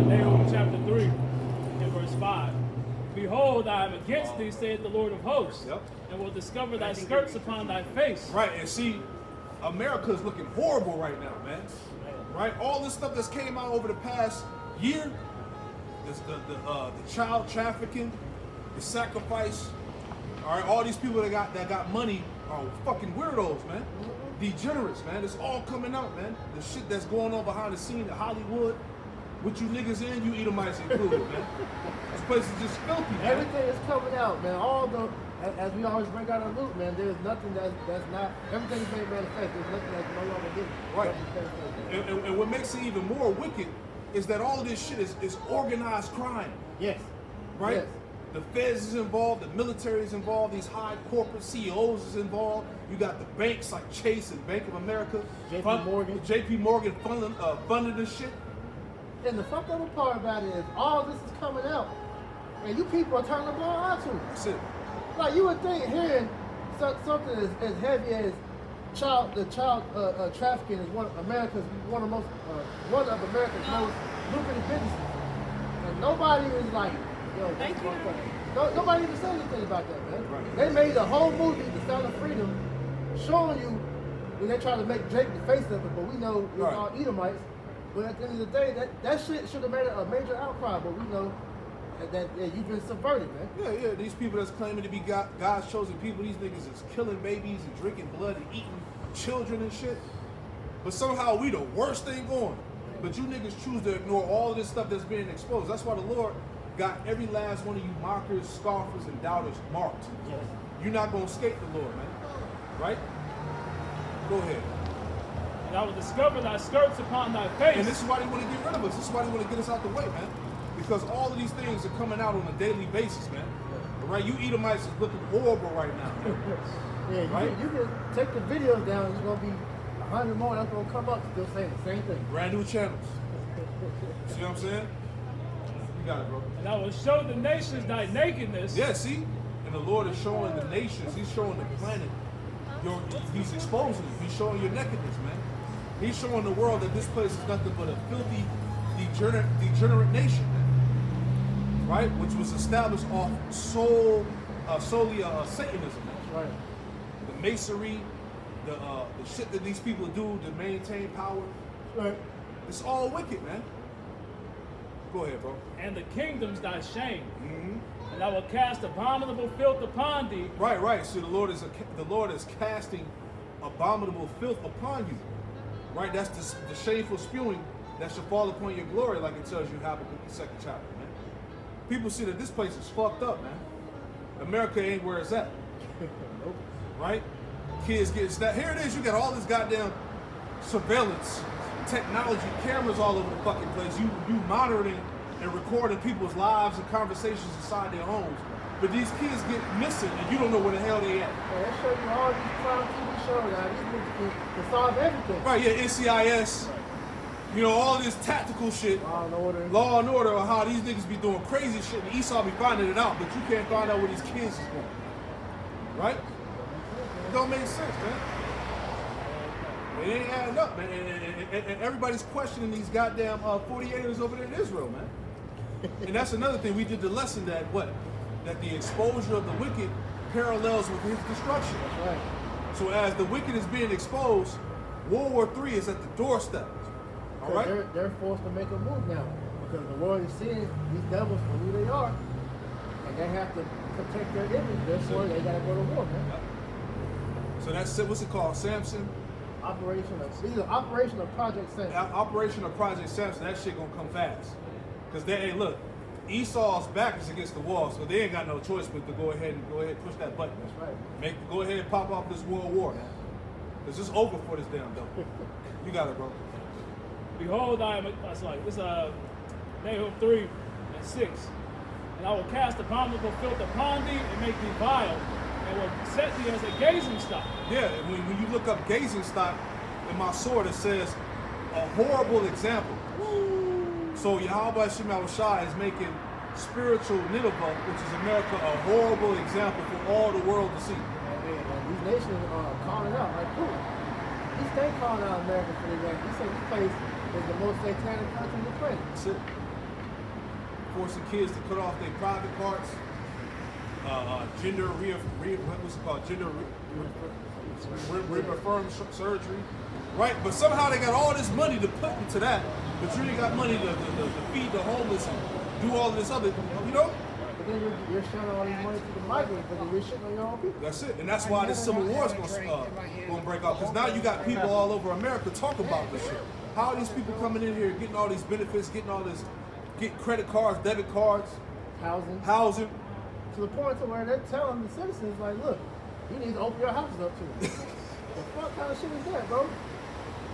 Nahum chapter 3 and verse 5. Behold, I am against thee, saith the Lord of hosts, and will discover thy skirts upon thy face. Right, and see, America's looking horrible right now, man. Right, all this stuff that's came out over the past year, the child trafficking, the sacrifice. All right, all these people that got money are fucking weirdos, man. Degenerates, man. It's all coming out, man. The shit that's going on behind the scene in Hollywood, with you niggas in, you Edomites included, man. This place is just filthy, man. Everything is coming out, man. As we always bring out a loop, man, there's nothing that's not, everything is made manifest. There's nothing that's no longer hidden. Right. And what makes it even more wicked is that all of this shit is organized crime. Yes. Right? Yes. The feds is involved, the military is involved, these high corporate CEOs is involved. You got the banks like Chase and Bank of America. JP Morgan funding this shit. And the fucked up part about it is all this is coming out. And you people are turning the blind eye to it. That's it. Like you would think hearing something as heavy as child trafficking is one of America's most lucrative businesses. And nobody is like, yo, that's fucked up. Nobody even said anything about that, man. Right. They made a whole movie, The Sound of Freedom, showing you when they try to make Drake the face of it, but we know it's Right. all Edomites. But at the end of the day, that shit should have made a major outcry, but we know that you've been subverted, man. Yeah. These people that's claiming to be God's chosen people, these niggas is killing babies and drinking blood and eating children and shit. But somehow we the worst thing going. But you niggas choose to ignore all of this stuff that's being exposed. That's why the Lord got every last one of you mockers, scoffers, and doubters marked. Yes. You're not gonna escape the Lord, man. Right? Go ahead. And I will discover thy skirts upon thy face. And this is why they want to get rid of us. This is why they want to get us out the way, man. Because all of these things are coming out on a daily basis, man. All right? You Edomites is looking horrible right now, man. Yeah, Right? you can take the videos down, there's gonna be 100 more that's gonna come up still saying the same thing. Brand new channels. See what I'm saying? You got it, bro. And I will show the nations thy nakedness. Yeah, see? And the Lord is showing the nations. He's showing the planet. He's exposing you. He's showing your nakedness, man. He's showing the world that this place is nothing but a filthy, degenerate nation, man. Right? Which was established off solely Satanism, man. That's right. The masonry, the shit that these people do to maintain power. Right. It's all wicked, man. Go ahead, bro. And the kingdoms thy shame. Mm-hmm. And I will cast abominable filth upon thee. Right. So the Lord is casting abominable filth upon you. Right? That's the shameful spewing that shall fall upon your glory, like it tells you in Habakkuk, the 2nd chapter, man. People see that this place is fucked up, man. America ain't where it's at. Nope. Right? Kids getting snapped. Here it is, you got all this goddamn surveillance, technology, cameras all over the fucking place. You monitoring and recording people's lives and conversations inside their homes. But these kids get missing and you don't know where the hell they at. Yeah, they show you all these crime TV shows now. These niggas can solve everything. Right, yeah, NCIS, you know, all this tactical shit, Law and Order, or how these niggas be doing crazy shit and Esau be finding it out, but you can't find out where these kids is going. Right? It don't make sense, man. It ain't adding up, man. And everybody's questioning these goddamn 48ers over there in Israel, man. And that's another thing. We did the lesson that the exposure of the wicked parallels with his destruction. That's right. So as the wicked is being exposed, World War III is at the doorstep. All right? They're forced to make a move now because the world is seeing these devils for who they are, and they have to protect their image. Therefore, they gotta go to war, man. So that's what's it called? Samson? Operation of Project Samson. Operation of Project Samson. That shit gonna come fast. Because they ain't look. Esau's back is against the wall, so they ain't got no choice but to go ahead and push that button. That's right. Go ahead and pop off this world war. Cause it's over for this damn dump. You got it, bro. Behold, I am, that's like, this Nahum 3:6. And I will cast abominable filth upon thee and make thee vile, and will set thee as a gazing stock. Yeah, when you look up gazing stock in my sword, it says a horrible example. So Yahweh Shem Shai is making spiritual Nineveh, which is America, a horrible example for all the world to see. And these nations are calling out like, who? He stay calling out America for the game. He said this place is the most satanic country on the planet. That's it. Forcing kids to cut off their private parts, gender reaffirmed surgery, right? But somehow they got all this money to put into that, but you ain't got money to feed the homeless and do all of this other, you know? But then you're showing all these money to the migrants, but then you're shitting on your own people. That's it, and that's why this civil war is gonna break out. Because now you got people all over America talking about this shit. How are these people coming in here, getting all these benefits, getting credit cards, debit cards, housing? To the point to where they're telling the citizens, like, look, you need to open your houses up to them. What kind of shit is that, bro?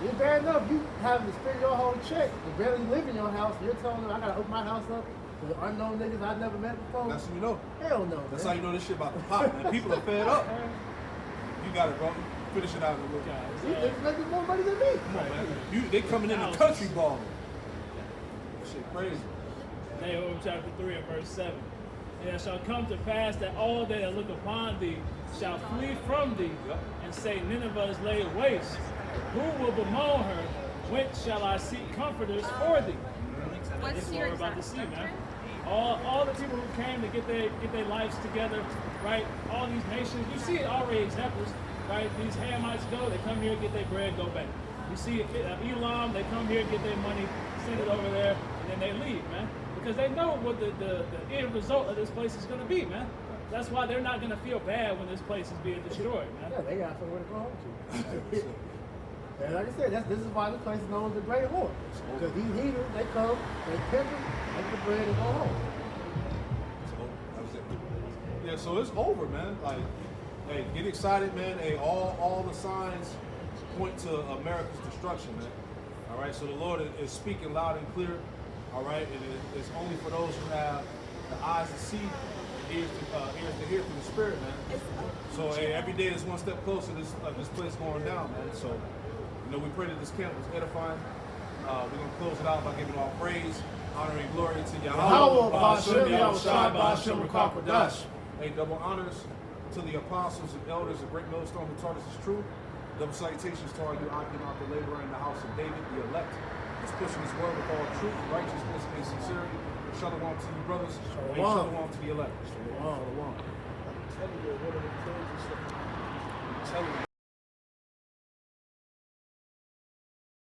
It's bad enough you having to spend your whole check to barely live in your house. You're telling them I gotta open my house up to the unknown niggas I've never met before. That's how you know. Hell no. That's man. how you know this shit about the pot, man. People are fed up. You got it, bro. Finish it out a little bit. These niggas making more money than me. Come on, man. They coming in the country balling. Shit crazy. Nahum chapter 3 and verse 7. And it shall come to pass that all they that look upon thee shall flee from thee, and say, Nineveh is laid waste. Who will bemoan her? Whence shall I seek comforters for thee? This What's is what your we're about to exact see, man. scripture? all the people who came to get their lives together, right? All these nations, you see it already examples, right? These Hamites go, they come here, get their bread, go back. You see Elam, they come here, get their money, send it over there, and then they leave, man. Because they know what the end result of this place is going to be, man. That's why they're not going to feel bad when this place is being destroyed, man. Yeah, they got somewhere to go home to. And like I said, this is why this place is known as the Great Whore. Because these heathens, they come, they pimp it, take the bread and go home. That was it. Yeah, so it's over, man. Like, hey, get excited, man. Hey, all the signs point to America's destruction, man. All right, so the Lord is speaking loud and clear. All right, and it's only for those who have the eyes to see, and ears to hear through the Spirit, man. So hey, every day is one step closer to this place going down, man. So, we pray that this camp was edifying. We're gonna close it out by giving all praise, honor, and glory to Yahweh, Ba'ashem, Yahushai, Ba'ashem, Rakakwadash. Hey, double honors to the apostles and elders of Great Millstone who taught us this truth. Double salutations to all you Akim out the laborer in the house of David, the elect. Is pushing his word with all truth, righteousness, and sincerity. Shalom to you, brothers. And shalom to the elect. Shalom. I'm telling you, what are the things? I'm telling you.